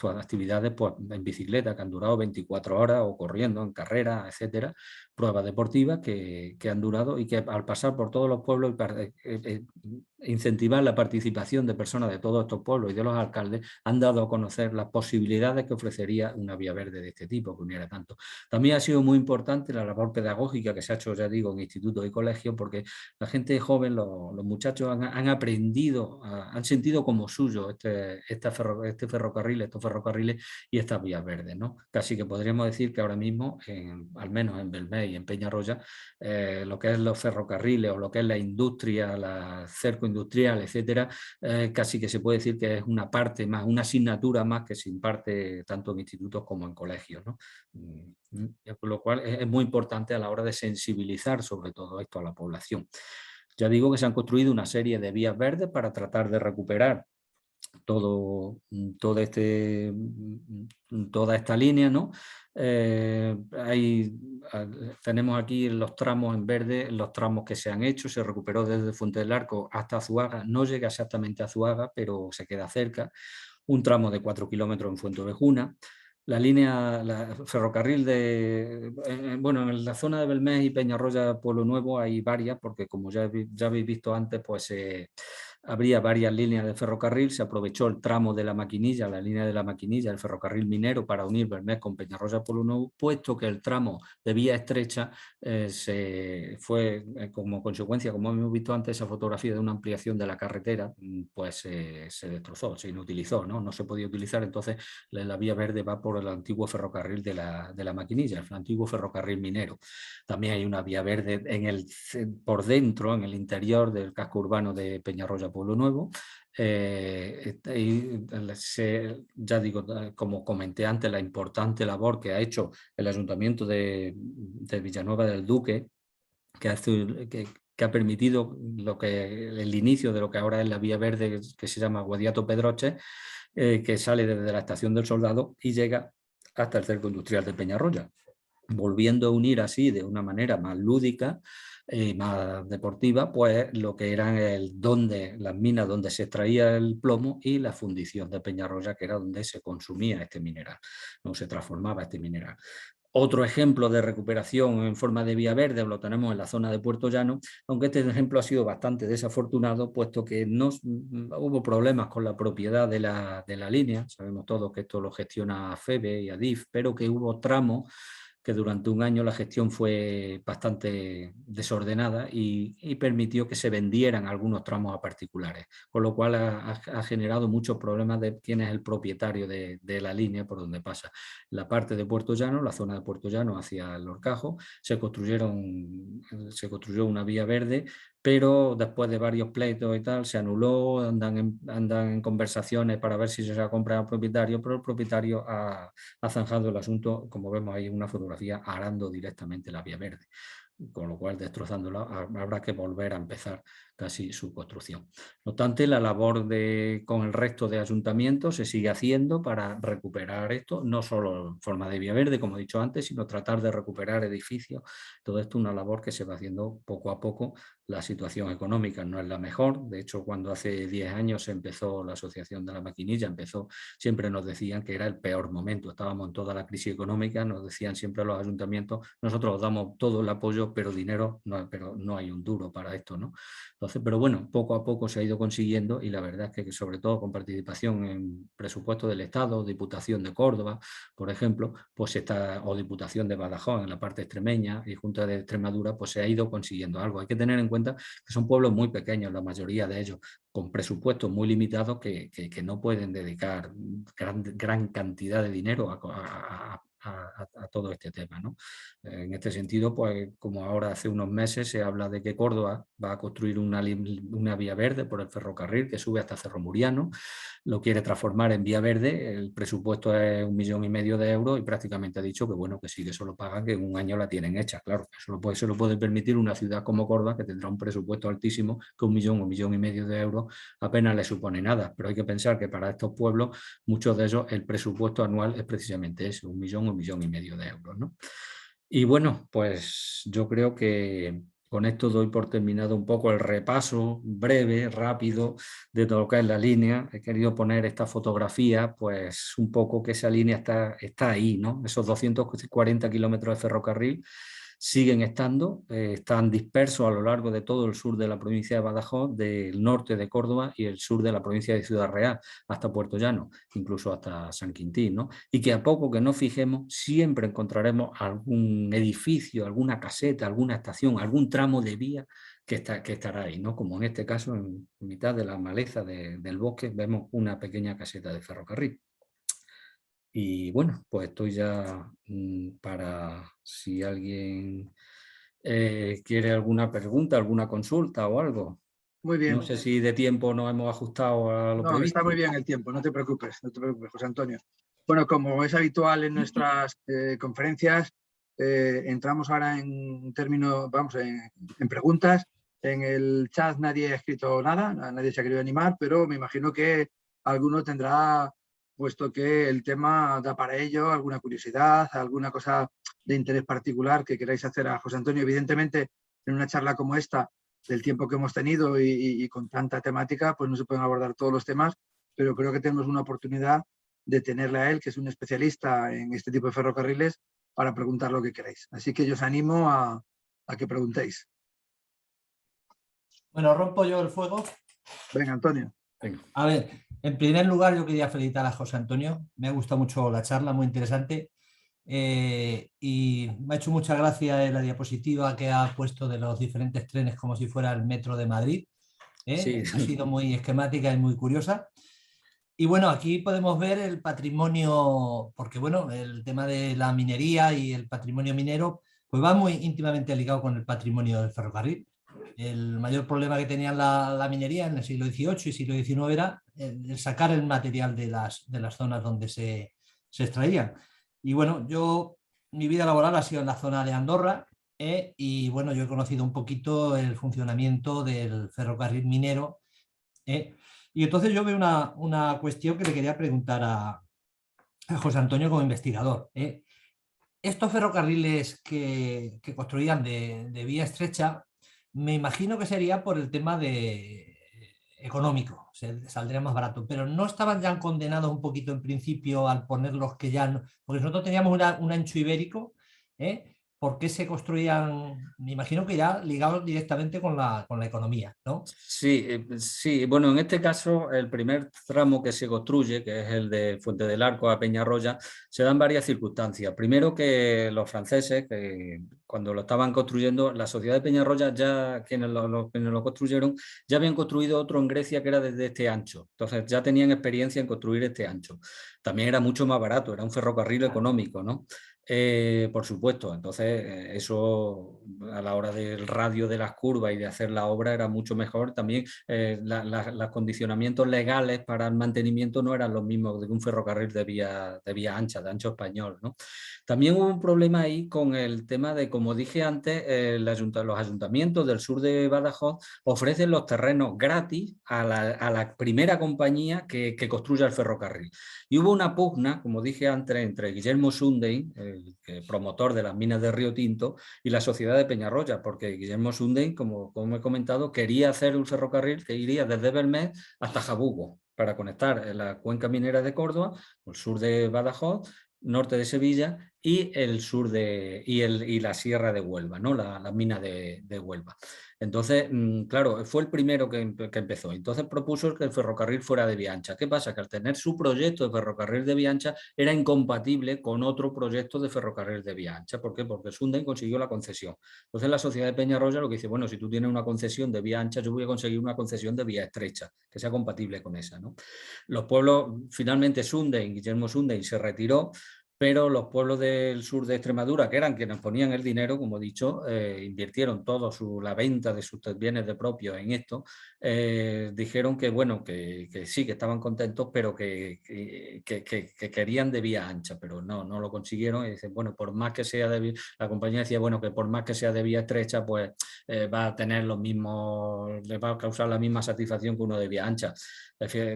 actividades pues, en bicicleta, que han durado 24 horas, o corriendo, en carreras, etcétera, pruebas deportivas que han durado, y que al pasar por todos los pueblos incentivar la participación de personas de todos estos pueblos y de los alcaldes, han dado a conocer las posibilidades que ofrecería una vía verde de este tipo, que uniera tanto. También ha sido muy importante la labor pedagógica que se ha hecho, ya digo, en institutos y colegios, porque la gente joven, los muchachos han aprendido, han sentido como suyo estos ferrocarriles y estas vías verdes, ¿no? Casi que podríamos decir que ahora mismo, al menos en Belmez y en Peñarroya, lo que es los ferrocarriles o lo que es la industria, la cerco industrial, etcétera, casi que se puede decir que es una parte más, una asignatura más que se imparte tanto en institutos como en colegios, ¿no? Con lo cual es muy importante a la hora de sensibilizar sobre todo esto a la población. Ya digo que se han construido una serie de vías verdes para tratar de recuperar toda esta línea, ¿no? Tenemos aquí los tramos en verde, los tramos que se han hecho. Se recuperó desde Fuente del Arco hasta Azuaga, no llega exactamente a Azuaga, pero se queda cerca, un tramo de 4 kilómetros en Fuenteovejuna. La línea, ferrocarril bueno, en la zona de Belmez y Peñarroya, Pueblo Nuevo, hay varias, porque como ya habéis visto antes, pues habría varias líneas de ferrocarril. Se aprovechó el tramo de la Maquinilla, la línea de la Maquinilla, el ferrocarril minero, para unir Belmez con Peñarroya, Pueblo Nuevo, puesto que el tramo de vía estrecha se fue como consecuencia, como hemos visto antes, esa fotografía de una ampliación de la carretera, pues se destrozó, se inutilizó, ¿no? No se podía utilizar. Entonces la vía verde va por el antiguo ferrocarril de la Maquinilla, el antiguo ferrocarril minero. También hay una vía verde por dentro, en el interior del casco urbano de Peñarroya, Pueblo Nuevo, Ya digo, como comenté antes, la importante labor que ha hecho el Ayuntamiento de Villanueva del Duque, que ha permitido el inicio de lo que ahora es la vía verde, que se llama Guadiato Pedroche, que sale desde la Estación del Soldado y llega hasta el Cerco Industrial de Peñarroya, volviendo a unir así de una manera más lúdica y más deportiva, pues lo que eran las minas donde se extraía el plomo y la fundición de Peñarroya, que era donde se consumía este mineral, no se transformaba este mineral. Otro ejemplo de recuperación en forma de vía verde lo tenemos en la zona de Puerto Llano, aunque este ejemplo ha sido bastante desafortunado, puesto que no hubo problemas con la propiedad de la línea. Sabemos todos que esto lo gestiona FEBE y ADIF, pero que hubo tramos que durante un año la gestión fue bastante desordenada y permitió que se vendieran algunos tramos a particulares, con lo cual ha generado muchos problemas de quién es el propietario de la línea por donde pasa. La parte de Puerto Llano, la zona de Puerto Llano hacia el Horcajo, se construyó una vía verde, pero después de varios pleitos y tal, se anuló, andan en conversaciones para ver si se va a comprar al propietario, pero el propietario ha zanjado el asunto, como vemos ahí en una fotografía, arando directamente la vía verde, con lo cual destrozándola habrá que volver a empezar casi su construcción. No obstante, la labor con el resto de ayuntamientos se sigue haciendo para recuperar esto, no solo en forma de vía verde, como he dicho antes, sino tratar de recuperar edificios. Todo esto es una labor que se va haciendo poco a poco. La situación económica no es la mejor. De hecho, cuando hace 10 años empezó la Asociación de la Maquinilla, siempre nos decían que era el peor momento. Estábamos en toda la crisis económica, nos decían siempre los ayuntamientos, nosotros os damos todo el apoyo, pero dinero pero no hay un duro para esto, ¿no? Entonces, pero bueno, poco a poco se ha ido consiguiendo y la verdad es que sobre todo con participación en presupuesto del Estado, Diputación de Córdoba, por ejemplo, pues o Diputación de Badajoz en la parte extremeña y Junta de Extremadura, pues se ha ido consiguiendo algo. Hay que tener en cuenta que son pueblos muy pequeños, la mayoría de ellos, con presupuestos muy limitados que no pueden dedicar gran cantidad de dinero a todo este tema, ¿no? En este sentido, pues como ahora hace unos meses se habla de que Córdoba va a construir una vía verde por el ferrocarril que sube hasta Cerro Muriano, lo quiere transformar en vía verde, el presupuesto es 1,5 millones de euros y prácticamente ha dicho que bueno, que sí, que eso lo pagan, que en un año la tienen hecha. Claro, eso se lo puede permitir una ciudad como Córdoba, que tendrá un presupuesto altísimo, que 1,5 millones de euros apenas le supone nada, pero hay que pensar que para estos pueblos, muchos de ellos, el presupuesto anual es precisamente eso, 1 millón y medio de euros, ¿no? Y bueno, pues yo creo que con esto doy por terminado un poco el repaso breve, rápido, de todo lo que es la línea. He querido poner esta fotografía, pues un poco que esa línea está ahí, ¿no? Esos 240 kilómetros de ferrocarril siguen están dispersos a lo largo de todo el sur de la provincia de Badajoz, del norte de Córdoba y el sur de la provincia de Ciudad Real, hasta Puerto Llano, incluso hasta San Quintín, ¿no? Y que a poco que nos fijemos, siempre encontraremos algún edificio, alguna caseta, alguna estación, algún tramo de vía que estará ahí, ¿no? Como en este caso, en mitad de la maleza del bosque, vemos una pequeña caseta de ferrocarril. Y bueno, pues estoy ya para si alguien quiere alguna pregunta, alguna consulta o algo.
Muy bien.
No sé si de tiempo nos hemos ajustado a lo previsto.
Está muy bien el tiempo, no te preocupes, José Antonio. Bueno, como es habitual en nuestras conferencias, entramos ahora en términos, en preguntas. En el chat nadie ha escrito nada, nadie se ha querido animar, pero me imagino que alguno tendrá, puesto que el tema da para ello, alguna curiosidad, alguna cosa de interés particular que queráis hacer a José Antonio. Evidentemente, en una charla como esta, del tiempo que hemos tenido y con tanta temática, pues no se pueden abordar todos los temas, pero creo que tenemos una oportunidad de tenerle a él, que es un especialista en este tipo de ferrocarriles, para preguntar lo que queráis. Así que yo os animo a que preguntéis.
Bueno, rompo yo el fuego.
Venga, Antonio.
Venga.
A ver, en primer lugar yo quería felicitar a José Antonio. Me ha gustado mucho la charla, muy interesante. Y me ha hecho mucha gracia la diapositiva que ha puesto de los diferentes trenes como si fuera el metro de Madrid.
Sí.
Ha sido muy esquemática y muy curiosa. Y bueno, aquí podemos ver el patrimonio, porque bueno, el tema de la minería y el patrimonio minero pues va muy íntimamente ligado con el patrimonio del ferrocarril. El mayor problema que tenía la minería en el siglo XVIII y siglo XIX era el sacar el material de las zonas donde se extraían. Y bueno, mi vida laboral ha sido en la zona de Andorra, y bueno, yo he conocido un poquito el funcionamiento del ferrocarril minero. Y entonces yo veo una cuestión que le quería preguntar a José Antonio como investigador. Estos ferrocarriles que construían de vía estrecha, me imagino que sería por el tema económico, saldría más barato, pero no estaban ya condenados un poquito en principio al ponerlos que ya no, porque nosotros teníamos un ancho ibérico. ¿Por qué se construían? Me imagino que ya ligados directamente con la economía, ¿no?
Sí, sí, bueno, en este caso el primer tramo que se construye, que es el de Fuente del Arco a Peñarroya, se dan varias circunstancias. Primero que los franceses, que cuando lo estaban construyendo, la sociedad de Peñarroya, ya quienes lo construyeron, ya habían construido otro en Grecia que era desde este ancho. Entonces ya tenían experiencia en construir este ancho. También era mucho más barato, era un ferrocarril económico, ¿no? Por supuesto, entonces eso a la hora del radio de las curvas y de hacer la obra era mucho mejor. También los condicionamientos legales para el mantenimiento no eran los mismos de un ferrocarril de vía ancha, de ancho español, ¿no? También hubo un problema ahí con el tema de, como dije antes, los ayuntamientos del sur de Badajoz ofrecen los terrenos gratis a la primera compañía que construya el ferrocarril. Y hubo una pugna, como dije antes, entre Guillermo Sundein, el promotor de las minas de Río Tinto, y la sociedad de Peñarroya, porque Guillermo Sundein, como he comentado, quería hacer un ferrocarril que iría desde Belmez hasta Jabugo, para conectar la cuenca minera de Córdoba, el sur de Badajoz, norte de Sevilla y el sur y la sierra de Huelva, ¿no? La mina de Huelva. Entonces, claro, fue el primero que empezó. Entonces propuso que el ferrocarril fuera de vía ancha. ¿Qué pasa? Que al tener su proyecto de ferrocarril de vía ancha era incompatible con otro proyecto de ferrocarril de vía ancha. ¿Por qué? Porque Sundein consiguió la concesión. Entonces la sociedad de Peñarroya lo que dice, bueno, si tú tienes una concesión de vía ancha, yo voy a conseguir una concesión de vía estrecha, que sea compatible con esa, ¿no? Los pueblos, finalmente Guillermo Sundein se retiró, pero los pueblos del sur de Extremadura, que eran quienes ponían el dinero, como he dicho, invirtieron la venta de sus bienes de propios en esto, dijeron que, bueno, que sí, que estaban contentos, pero que querían de vía ancha, pero no lo consiguieron. Y dicen, bueno, por más que sea la compañía decía, bueno, que por más que sea de vía estrecha, pues va a tener le va a causar la misma satisfacción que uno de vía ancha.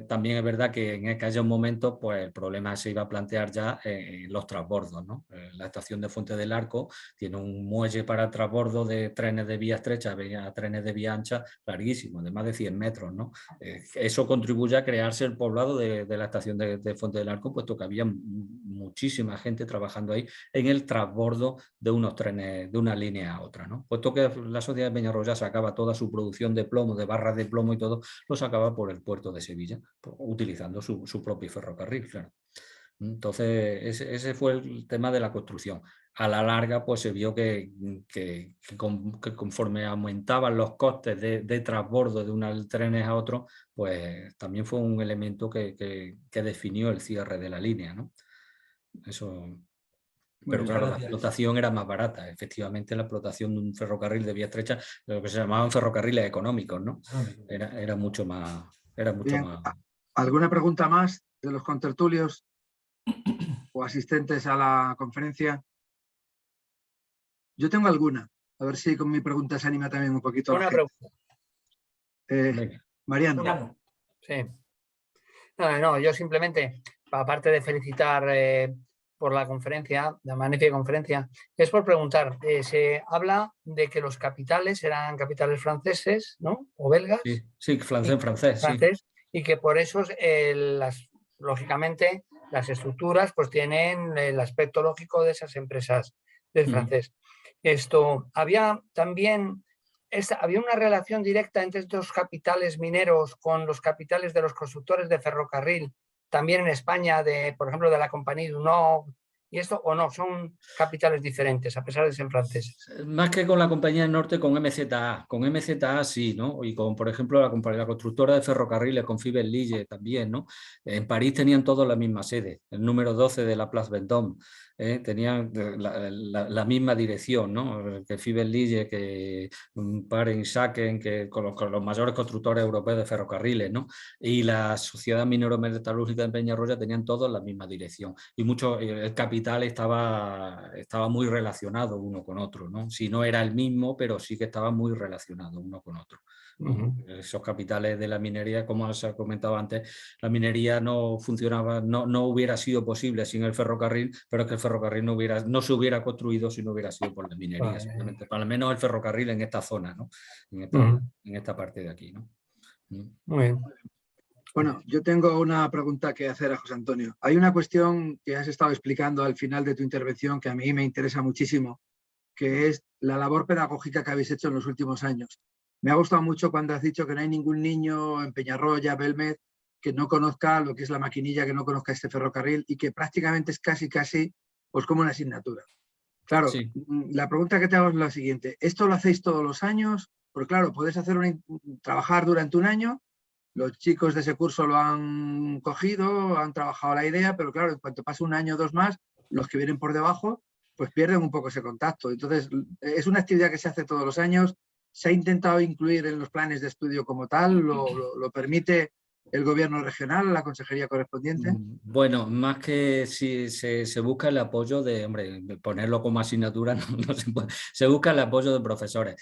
También es verdad que en aquellos momentos pues, el problema se iba a plantear ya en los transbordos, ¿no? La estación de Fuente del Arco tiene un muelle para transbordo de trenes de vía estrecha a trenes de vía ancha larguísimo, de más de 100 metros, ¿no? Eso contribuye a crearse el poblado de la estación de Fuente del Arco, puesto que había muchísima gente trabajando ahí en el transbordo de unos trenes de una línea a otra, ¿no? Puesto que la sociedad de Peñarroya sacaba toda su producción de plomo, de barras de plomo y todo, lo sacaba por el puerto de Sevilla, utilizando su propio ferrocarril, claro. Entonces, ese fue el tema de la construcción. A la larga, pues se vio que conforme aumentaban los costes de transbordo de unos trenes a otros, pues también fue un elemento que definió el cierre de la línea, ¿no? Eso... Pero claro, la explotación era más barata. Efectivamente, la explotación de un ferrocarril de vía estrecha, lo que se llamaban ferrocarriles económicos, ¿no? Era mucho más...
Bien. ¿Alguna pregunta más de los contertulios o asistentes a la conferencia? Yo tengo alguna. A ver si con mi pregunta se anima también un poquito.
Una pregunta.
Mariano.
Sí. No, yo simplemente, aparte de felicitar por la conferencia, la magnífica conferencia, es por preguntar, se habla de que los capitales eran capitales franceses, ¿no? O belgas.
Sí, francés.
Sí. Y que por eso, lógicamente, las estructuras pues tienen el aspecto lógico de esas empresas del francés. Había también... ¿Había una relación directa entre estos capitales mineros con los capitales de los constructores de ferrocarril, también en España, por ejemplo, de la Compagnie du Nord, y esto, o no? ¿Son capitales diferentes, a pesar de ser franceses?
Más que con la Compañía del Norte, con MZA. Con MZA sí, ¿no? Y con, por ejemplo, la constructora de ferrocarriles, con Fiberlige también, ¿no? En París tenían todos la misma sede, el número 12 de la Place Vendôme. tenían la misma dirección, ¿no? Que Fiber-Lille, que Paren Schaken, que con los mayores constructores europeos de ferrocarriles, ¿no? Y la Sociedad Minero-Metalúrgica de Peñarroya tenían todos la misma dirección. Y el capital estaba muy relacionado uno con otro, ¿no? Si no era el mismo, pero sí que estaba muy relacionado uno con otro. Esos capitales de la minería, como se ha comentado antes, la minería no funcionaba, no hubiera sido posible sin el ferrocarril, pero es que el ferrocarril no se hubiera construido si no hubiera sido por la minería, simplemente, para al menos el ferrocarril en esta zona, ¿no? En esta parte de aquí, ¿no?
Muy bien.
Bueno, yo tengo una pregunta que hacer a José Antonio. Hay una cuestión que has estado explicando al final de tu intervención que a mí me interesa muchísimo, que es la labor pedagógica que habéis hecho en los últimos años. Me ha gustado mucho cuando has dicho que no hay ningún niño en Peñarroya, Belmez, que no conozca lo que es la maquinilla, que no conozca este ferrocarril y que prácticamente es casi pues como una asignatura. Claro,
Sí.
la pregunta que te hago es la siguiente. ¿Esto lo hacéis todos los años? Porque claro, puedes trabajar durante un año, los chicos de ese curso lo han cogido, han trabajado la idea, pero claro, en cuanto pase un año o dos más, los que vienen por debajo, pues pierden un poco ese contacto. Entonces, es una actividad que se hace todos los años. ¿Se ha intentado incluir en los planes de estudio como tal? ¿Lo permite el gobierno regional, la consejería correspondiente?
Bueno, más que si se busca el apoyo de, hombre, ponerlo como asignatura no se puede, se busca el apoyo de profesores.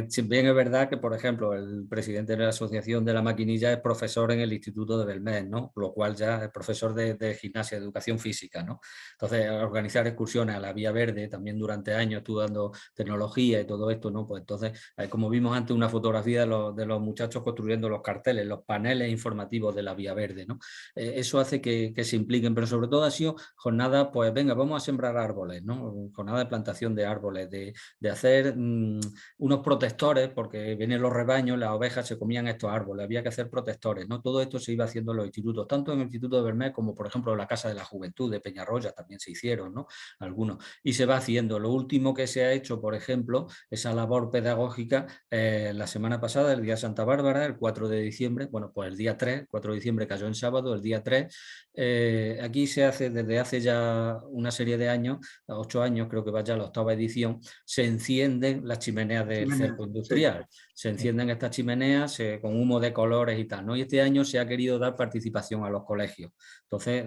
Si bien es verdad que, por ejemplo, el presidente de la Asociación de la Maquinilla es profesor en el Instituto de Belmez, ¿no? Lo cual ya es profesor de gimnasia, de educación física, ¿no? Entonces, organizar excursiones a la Vía Verde, también durante años estuve dando tecnología y todo esto, ¿no? Pues entonces, como vimos antes, una fotografía de los muchachos construyendo los carteles, los paneles informativos de la Vía Verde, ¿no? Eso hace que se impliquen, pero sobre todo ha sido jornada, pues venga, vamos a sembrar árboles, ¿no? Jornada de plantación de árboles, de hacer unos protectores, porque vienen los rebaños, las ovejas se comían estos árboles, había que hacer protectores, ¿no? Todo esto se iba haciendo en los institutos, tanto en el Instituto de Belmez como, por ejemplo, la Casa de la Juventud de Peñarroya también se hicieron, ¿no? Algunos. Y se va haciendo. Lo último que se ha hecho, por ejemplo, esa labor pedagógica, la semana pasada, el día de Santa Bárbara, el 4 de diciembre, bueno, pues el día 3, 4 de diciembre cayó en sábado, el día 3, aquí se hace desde hace ya una serie de años, 8 años, creo que va ya la 8ª edición, se encienden las chimeneas del cerco industrial. Sí. Se encienden estas chimeneas con humo de colores y tal, ¿no? Y este año se ha querido dar participación a los colegios. Entonces,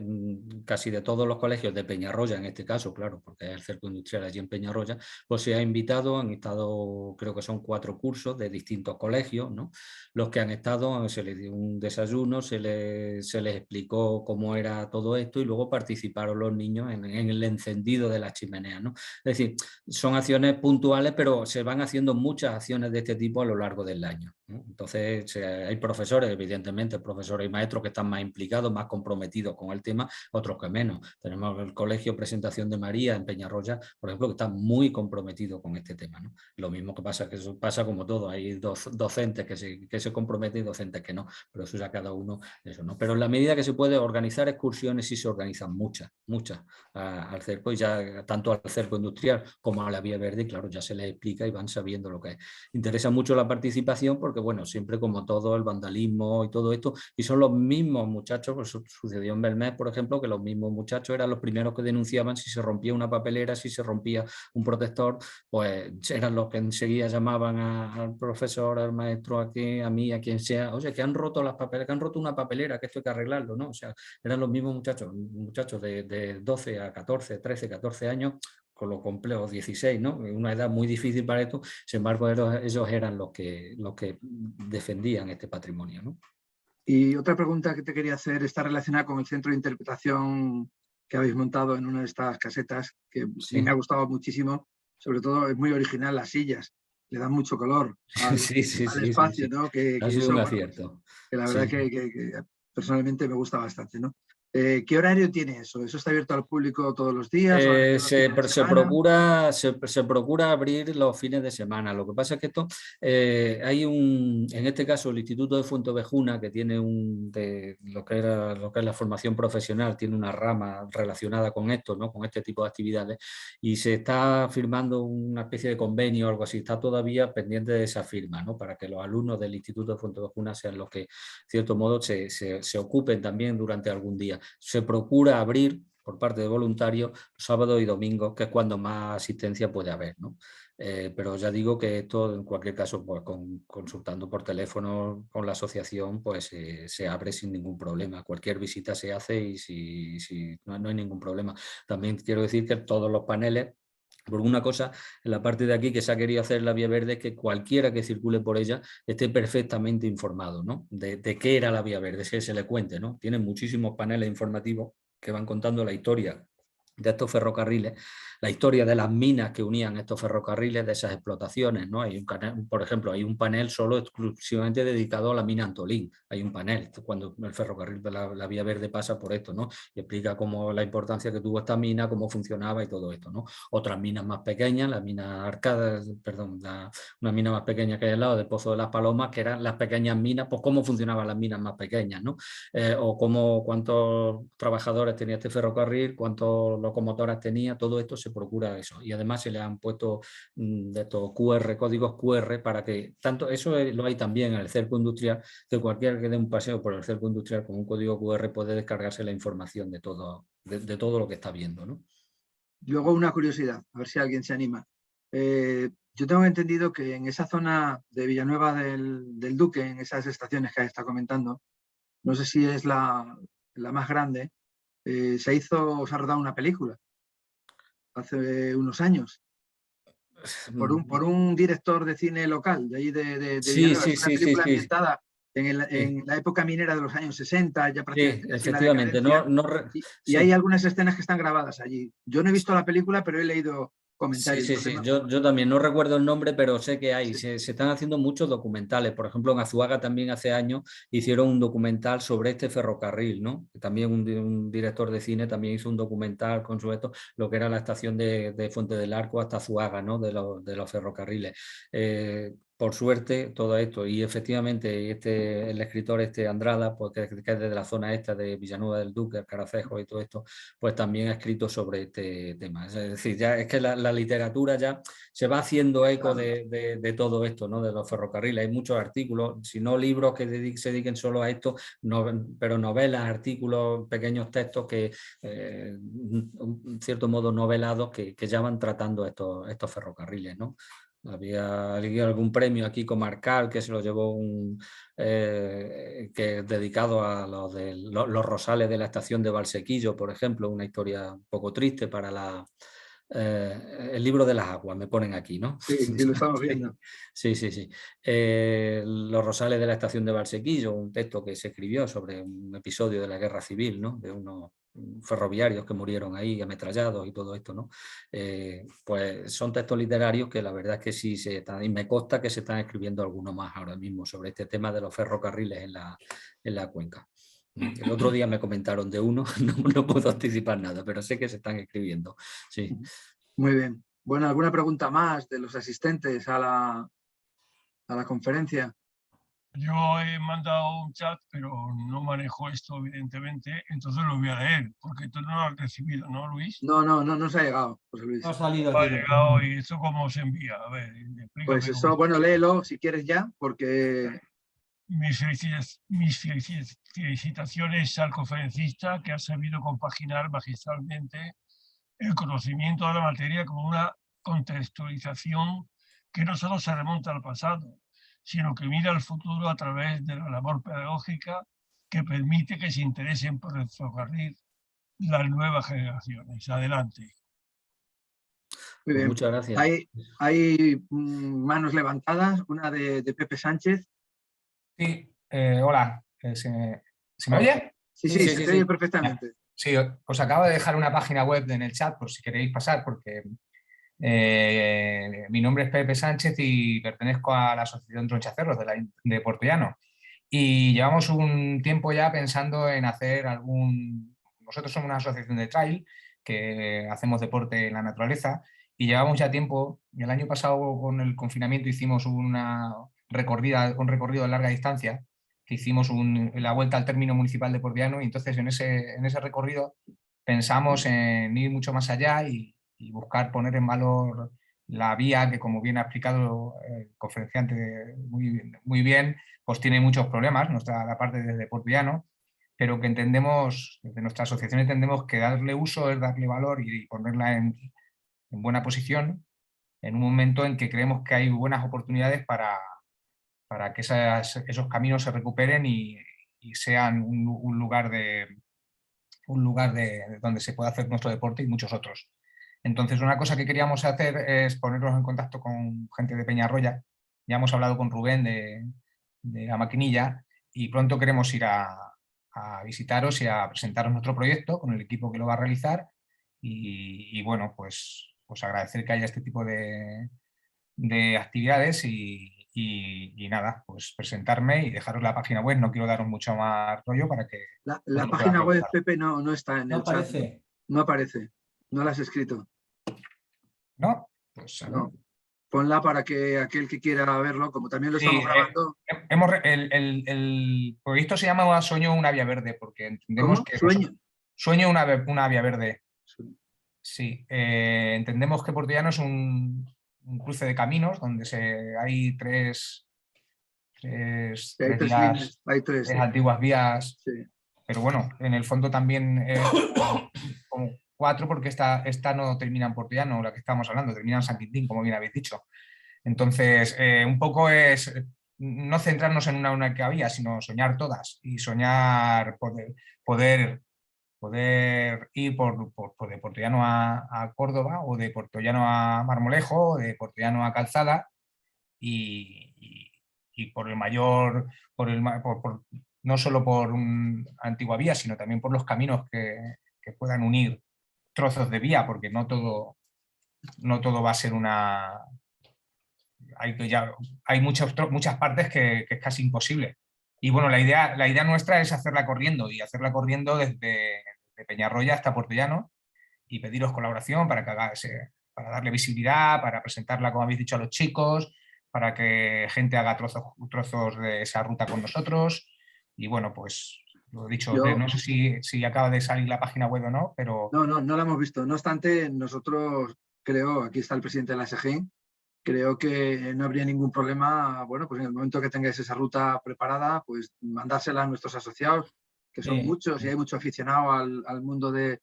casi de todos los colegios de Peñarroya, en este caso, claro, porque es el cerco industrial allí en Peñarroya, pues se ha invitado, han estado, creo que son 4 cursos de distintos colegios, ¿no? Los que han estado, se les dio un desayuno, se les explicó cómo era todo esto y luego participaron los niños en el encendido de las chimeneas, ¿no? Es decir, son acciones puntuales, pero se van haciendo muchas acciones de este tipo a lo largo del año, ¿no? Entonces, hay profesores, evidentemente, profesores y maestros que están más implicados, más comprometidos con el tema, otros que menos. Tenemos el Colegio Presentación de María en Peñarroya, por ejemplo, que está muy comprometido con este tema, ¿no? Lo mismo que eso pasa como todo, hay docentes que se comprometen y docentes que no, pero eso ya cada uno, eso, ¿no? Pero en la medida que se puede organizar excursiones, sí se organizan muchas al cerco, y ya tanto al cerco industrial como a la Vía Verde, claro, ya se les explica y van sabiendo lo que es. Interesa mucho la participación porque, bueno, siempre como todo el vandalismo y todo esto, y son los mismos muchachos, pues sucedió en Belmez, por ejemplo, que los mismos muchachos eran los primeros que denunciaban si se rompía una papelera, si se rompía un protector, pues eran los que enseguida llamaban al profesor, al maestro, aquí, a mí, a quien sea, oye, que han roto las papeleras, que han roto una papelera, que esto hay que arreglarlo, ¿no? O sea, eran los mismos muchachos de 12 a 14, 13, 14 años, con los complejos 16, ¿no? Una edad muy difícil para esto, sin embargo, ellos eran los que defendían este patrimonio, ¿no?
Y otra pregunta que te quería hacer está relacionada con el centro de interpretación que habéis montado en una de estas casetas, que
sí.
A mí me ha gustado muchísimo. Sobre todo es muy original las sillas, le dan mucho color al espacio, ¿no?
Ha sido un acierto.
Que la verdad que personalmente me gusta bastante, ¿no? ¿Qué horario tiene eso? ¿Eso está abierto al público todos los días?
Se procura abrir los fines de semana. Lo que pasa es que esto en este caso el Instituto de Fuenteovejuna, que tiene lo que es la formación profesional, tiene una rama relacionada con esto, ¿no? Con este tipo de actividades, y se está firmando una especie de convenio o algo así. Está todavía pendiente de esa firma, ¿no? Para que los alumnos del Instituto de Fuenteovejuna sean los que, de cierto modo, se ocupen también durante algún día. Se procura abrir por parte de voluntarios sábados y domingos, que es cuando más asistencia puede haber, ¿no? Pero ya digo que esto, en cualquier caso, pues consultando por teléfono con la asociación, pues se abre sin ningún problema. Cualquier visita se hace y si no hay ningún problema. También quiero decir que todos los paneles, por una cosa, en la parte de aquí que se ha querido hacer la vía verde es que cualquiera que circule por ella esté perfectamente informado, ¿no? de qué era la vía verde, que se le cuente, ¿no? Tienen muchísimos paneles informativos que van contando la historia de estos ferrocarriles, la historia de las minas que unían estos ferrocarriles, de esas explotaciones, ¿no? Hay un canal, por ejemplo, hay un panel solo exclusivamente dedicado a la mina Antolín. Hay un panel cuando el ferrocarril de la vía verde pasa por esto, ¿no? Y explica cómo la importancia que tuvo esta mina, cómo funcionaba y todo esto, ¿no? Otras minas más pequeñas, la mina Arcada, perdón, una mina más pequeña que hay al lado del Pozo de las Palomas, que eran las pequeñas minas, pues cómo funcionaban las minas más pequeñas, ¿no? O cuántos trabajadores tenía este ferrocarril, cuántos locomotoras tenía, todo esto se procura eso. Y además se le han puesto de estos QR, códigos QR, para que tanto, eso lo hay también en el cerco industrial, que cualquiera que dé un paseo por el cerco industrial con un código QR puede descargarse la información de todo lo que está viendo, ¿no?
Luego una curiosidad, a ver si alguien se anima. Yo tengo entendido que en esa zona de Villanueva del Duque, en esas estaciones que está comentando, no sé si es la más grande, se ha rodado una película hace unos años por un director de cine local de ahí de Villanueva. Es una película ambientada en la época minera de los años 60, ya prácticamente.
Sí, efectivamente.
Y hay algunas escenas que están grabadas allí. Yo no he visto la película, pero he leído comentarios.
Sí. Yo también no recuerdo el nombre, pero sé que hay. Sí. Se están haciendo muchos documentales. Por ejemplo, en Azuaga también hace años hicieron un documental sobre este ferrocarril, ¿no? También un director de cine también hizo un documental con su esto, lo que era la estación de Fuente del Arco hasta Azuaga, ¿no? De los ferrocarriles. Por suerte, todo esto, y efectivamente el escritor Andrada, pues, que es desde la zona esta de Villanueva del Duque, el Caracejo y todo esto, pues también ha escrito sobre este tema. Es decir, ya es que la literatura ya se va haciendo eco de todo esto, ¿no? De los ferrocarriles. Hay muchos artículos, si no libros que se dediquen solo a esto, pero novelas, artículos, pequeños textos que, en cierto modo, novelados que ya van tratando estos ferrocarriles, ¿no? Había algún premio aquí comarcal que se lo llevó que es dedicado a los rosales de la estación de Valsequillo, por ejemplo, una historia un poco triste para el libro de las aguas, me ponen aquí, ¿no?
Sí, lo estamos viendo.
Sí. Los rosales de la estación de Valsequillo, un texto que se escribió sobre un episodio de la guerra civil, ¿no? De unos ferroviarios que murieron ahí ametrallados y todo esto, ¿no? Pues son textos literarios que la verdad es que sí y me consta que se están escribiendo algunos más ahora mismo sobre este tema de los ferrocarriles en la cuenca. El otro día me comentaron de uno, no puedo anticipar nada, pero sé que se están escribiendo. Sí.
Muy bien. Bueno, ¿alguna pregunta más de los asistentes a la conferencia?
Yo he mandado un chat, pero no manejo esto, evidentemente, entonces lo voy a leer, porque tú no lo has recibido, ¿no, Luis?
No se ha llegado, José Luis.
No ha salido.
No ha llegado. ¿Y esto cómo se envía? A ver, explícame.
Pues eso, bueno, léelo si quieres ya, porque...
Mis felicitaciones al conferencista que ha sabido compaginar magistralmente el conocimiento de la materia con una contextualización que no solo se remonta al pasado, sino que mira al futuro a través de la labor pedagógica que permite que se interesen por el ferrocarril las nuevas generaciones. Adelante.
Muy bien.
Muchas gracias.
Hay manos levantadas, una de Pepe Sánchez.
Sí, hola. ¿Se me oye?
Sí, se te oye perfectamente.
Sí, os acabo de dejar una página web en el chat por si queréis pasar, porque mi nombre es Pepe Sánchez y pertenezco a la Asociación Tronchacerros de Puertollano. Y llevamos un tiempo ya pensando en hacer Nosotros somos una asociación de trail que hacemos deporte en la naturaleza y llevamos ya tiempo. El año pasado con el confinamiento hicimos un recorrido de larga distancia, que hicimos la vuelta al término municipal de Puertollano, y entonces en ese recorrido pensamos en ir mucho más allá y buscar poner en valor la vía que, como bien ha explicado el conferenciante muy bien, pues tiene muchos problemas, la parte desde Puertollano, pero que entendemos, desde nuestra asociación entendemos que darle uso es darle valor y ponerla en buena posición en un momento en que creemos que hay buenas oportunidades para que esos caminos se recuperen y sean un lugar donde se pueda hacer nuestro deporte y muchos otros. Entonces, una cosa que queríamos hacer es ponernos en contacto con gente de Peñarroya. Ya hemos hablado con Rubén de La Maquinilla y pronto queremos ir a visitaros y a presentaros nuestro proyecto con el equipo que lo va a realizar y bueno, pues agradecer que haya este tipo de actividades y nada, pues presentarme y dejaros la página web. No quiero daros mucho más rollo para que...
La página web, Pepe, no está en el chat.
Aparece.
No aparece. No la has escrito.
¿No? Pues
no. Ponla para que aquel que quiera verlo, como también lo estamos grabando...
el proyecto se llama Sueño una vía verde, porque entendemos
¿Cómo?
que...
Sueño
una vía verde. Sí, entendemos que Portollano es un cruce de caminos donde hay tres antiguas vías,
sí.
Pero bueno, en el fondo también como 4 porque esta no termina en Portollano, la que estamos hablando, termina en San Quintín, como bien habéis dicho. Entonces, un poco es no centrarnos en una única vía, sino soñar todas y soñar poder ir de Portollano a Córdoba o de Portollano a Marmolejo o de Portollano a Calzada y por el mayor, no solo por una antigua vía, sino también por los caminos que puedan unir trozos de vía, porque no todo va a ser una... Hay muchas partes que es casi imposible. Y bueno, la idea nuestra es hacerla corriendo y hacerla corriendo desde Peñarroya hasta Portollano y pediros colaboración para darle visibilidad, para presentarla, como habéis dicho, a los chicos, para que gente haga trozos de esa ruta con nosotros. Y bueno, pues lo he dicho, no sé si acaba de salir la página web o no, pero...
No la hemos visto. No obstante, nosotros creo, aquí está el presidente de la SG, creo que no habría ningún problema, bueno, pues en el momento que tengáis esa ruta preparada, pues mandársela a nuestros asociados, que son muchos y hay mucho aficionado al mundo del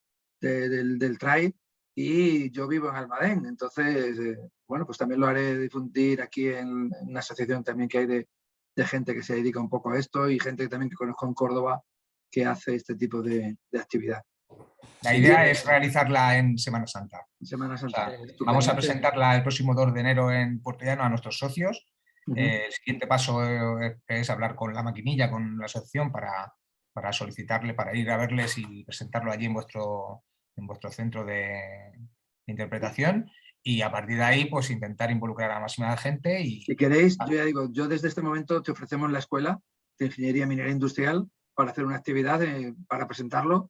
trail. Y yo vivo en Almadén, entonces, bueno, pues también lo haré difundir aquí en una asociación también que hay de gente que se dedica un poco a esto y gente también que conozco en Córdoba que hace este tipo de actividad.
La idea es realizarla en Semana Santa.
Semana Santa.
Vamos a presentarla el próximo 2 de enero en Portollano a nuestros socios. El siguiente paso es hablar con La Maquinilla, con la asociación, para solicitarle, para ir a verles y presentarlo allí en vuestro centro de interpretación. Y a partir de ahí, pues intentar involucrar a la máxima gente.
Si queréis, yo ya digo, yo desde este momento te ofrecemos la escuela de Ingeniería Minera Industrial para hacer una actividad para presentarlo,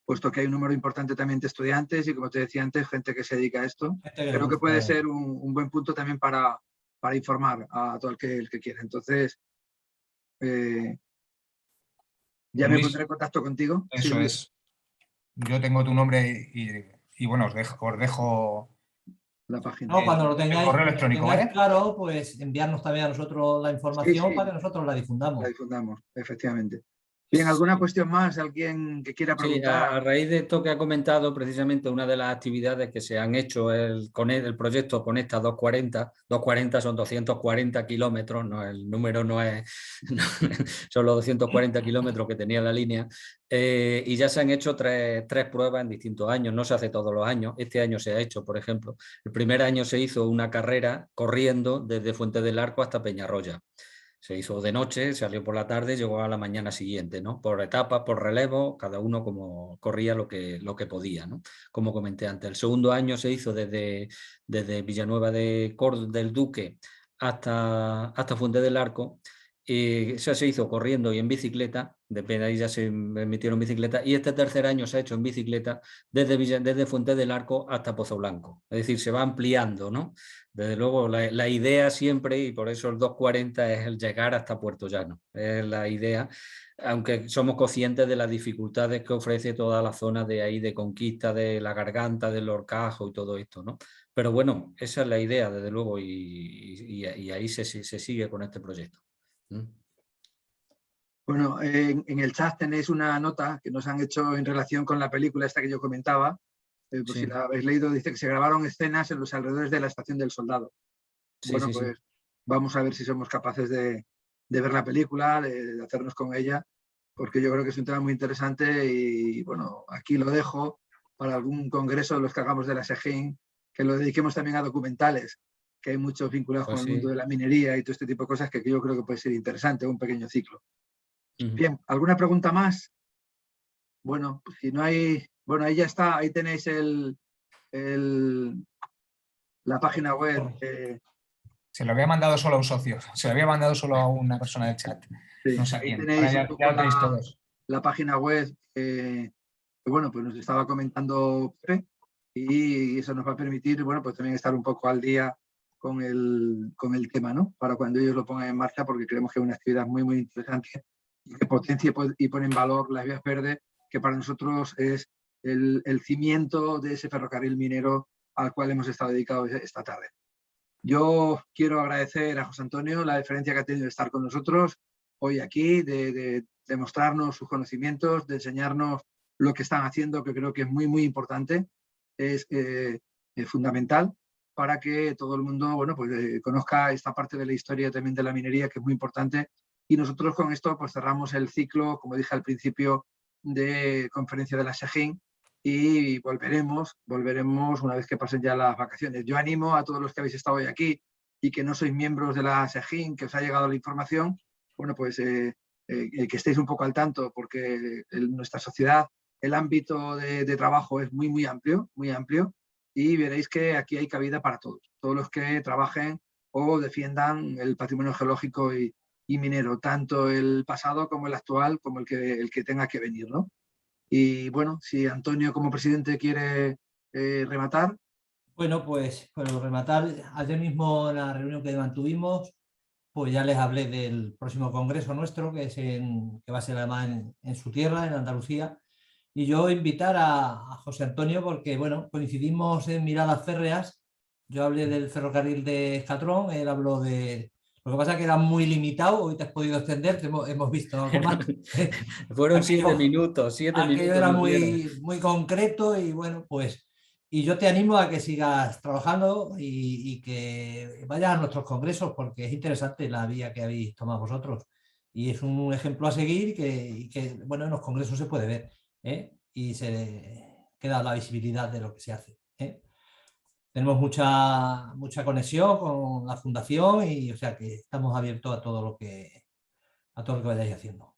puesto que hay un número importante también de estudiantes y, como te decía antes, gente que se dedica a esto. Creo que puede ser un buen punto también para informar a todo el que quiera. Entonces, ya me pondré en contacto contigo.
Eso es. Yo tengo tu nombre y bueno, os dejo
la página.
No, cuando lo tengáis,
correo electrónico, ¿vale?
Claro, pues enviarnos también a nosotros la información para que nosotros la difundamos.
La difundamos, efectivamente. Bien, ¿alguna cuestión más? ¿Alguien que quiera preguntar?
Sí, a raíz de esto que ha comentado, precisamente una de las actividades que se han hecho con el proyecto Conecta 240 son 240 kilómetros, no, el número no es, son los 240 kilómetros que tenía la línea, y ya se han hecho tres pruebas en distintos años, no se hace todos los años, este año se ha hecho, por ejemplo. El primer año se hizo una carrera corriendo desde Fuente del Arco hasta Peñarroya. Se hizo de noche, salió por la tarde, llegó a la mañana siguiente, ¿no? Por etapas, por relevo, cada uno como corría lo que podía, ¿no? Como comenté antes. El segundo año se hizo desde Villanueva del Duque hasta Fuente del Arco. Eso se hizo corriendo y en bicicleta, de ahí ya se emitieron bicicletas, y este tercer año se ha hecho en bicicleta desde Fuente del Arco hasta Pozo Blanco. Es decir, se va ampliando, ¿no? Desde luego, la idea siempre, y por eso el 240 es el llegar hasta Puerto Llano, es la idea, aunque somos conscientes de las dificultades que ofrece toda la zona de ahí de Conquista, de la Garganta, del Horcajo y todo esto, ¿no? Pero bueno, esa es la idea, desde luego, y ahí se sigue con este proyecto.
Bueno, en el chat tenéis una nota que nos han hecho en relación con la película esta que yo comentaba. Por
Sí.
si la habéis leído, dice que se grabaron escenas en los alrededores de la Estación del Soldado.
Sí,
Bueno,
sí, sí.
pues vamos a ver si somos capaces de ver la película, de hacernos con ella, porque yo creo que es un tema muy interesante y bueno, aquí lo dejo para algún congreso de los que hagamos de la SEGIN, que lo dediquemos también a documentales, que hay muchos vinculados
Pues
con el mundo
sí.
de la minería y todo este tipo de cosas que yo creo que puede ser interesante, un pequeño ciclo.
Ujú.
Bien, ¿alguna pregunta más? Bueno, pues si no hay... Bueno, ahí ya está, ahí tenéis la página web.
Se lo había mandado solo a un socio, se lo había mandado solo a una persona del chat.
Sí,
No sé a
ahí
quién.
tenéis
Ahora
un
ya,
poco
ya lo tenéis todos.
la página web que, bueno, pues nos estaba comentando Pepe, y eso nos va a permitir, bueno, pues también estar un poco al día con el tema, ¿no? Para cuando ellos lo pongan en marcha, porque creemos que es una actividad muy, muy interesante y que potencia y pone en valor las vías verdes, que para nosotros es el cimiento de ese ferrocarril minero al cual hemos estado dedicados esta tarde. Yo quiero agradecer a José Antonio la deferencia que ha tenido de estar con nosotros hoy aquí, de mostrarnos sus conocimientos, de enseñarnos lo que están haciendo, que creo que es muy, muy importante, es fundamental para que todo el mundo, bueno, pues, conozca esta parte de la historia también de la minería, que es muy importante. Y nosotros con esto pues cerramos el ciclo, como dije al principio, de conferencia de la SEGIN, y volveremos una vez que pasen ya las vacaciones. Yo animo a todos los que habéis estado hoy aquí y que no sois miembros de la SEGIN, que os ha llegado la información, bueno, pues que estéis un poco al tanto, porque en nuestra sociedad el ámbito de trabajo es muy, muy amplio, y veréis que aquí hay cabida para todos los que trabajen o defiendan el patrimonio geológico y minero, tanto el pasado como el actual, como el que tenga que venir, ¿no? Y bueno, si Antonio como presidente quiere rematar.
Bueno, pues rematar, ayer mismo en la reunión que mantuvimos, pues ya les hablé del próximo congreso nuestro, que va a ser además en su tierra, en Andalucía, y yo invitar a José Antonio porque, bueno, coincidimos en miradas férreas. Yo hablé del ferrocarril de Escatrón, él habló de... Lo que pasa es que era muy limitado, hoy te has podido extender, hemos visto algo más.
Fueron
Aquello,
7 minutos
aquello era
nos dieron.
muy, muy concreto y bueno, pues... Y yo te animo a que sigas trabajando y que vayas a nuestros congresos porque es interesante la vía que habéis tomado vosotros. Y es un ejemplo a seguir que bueno, en los congresos se puede ver, ¿eh? Y se queda la visibilidad de lo que se hace, ¿eh? Tenemos mucha conexión con la fundación y o sea que estamos abiertos a todo lo que vayáis haciendo.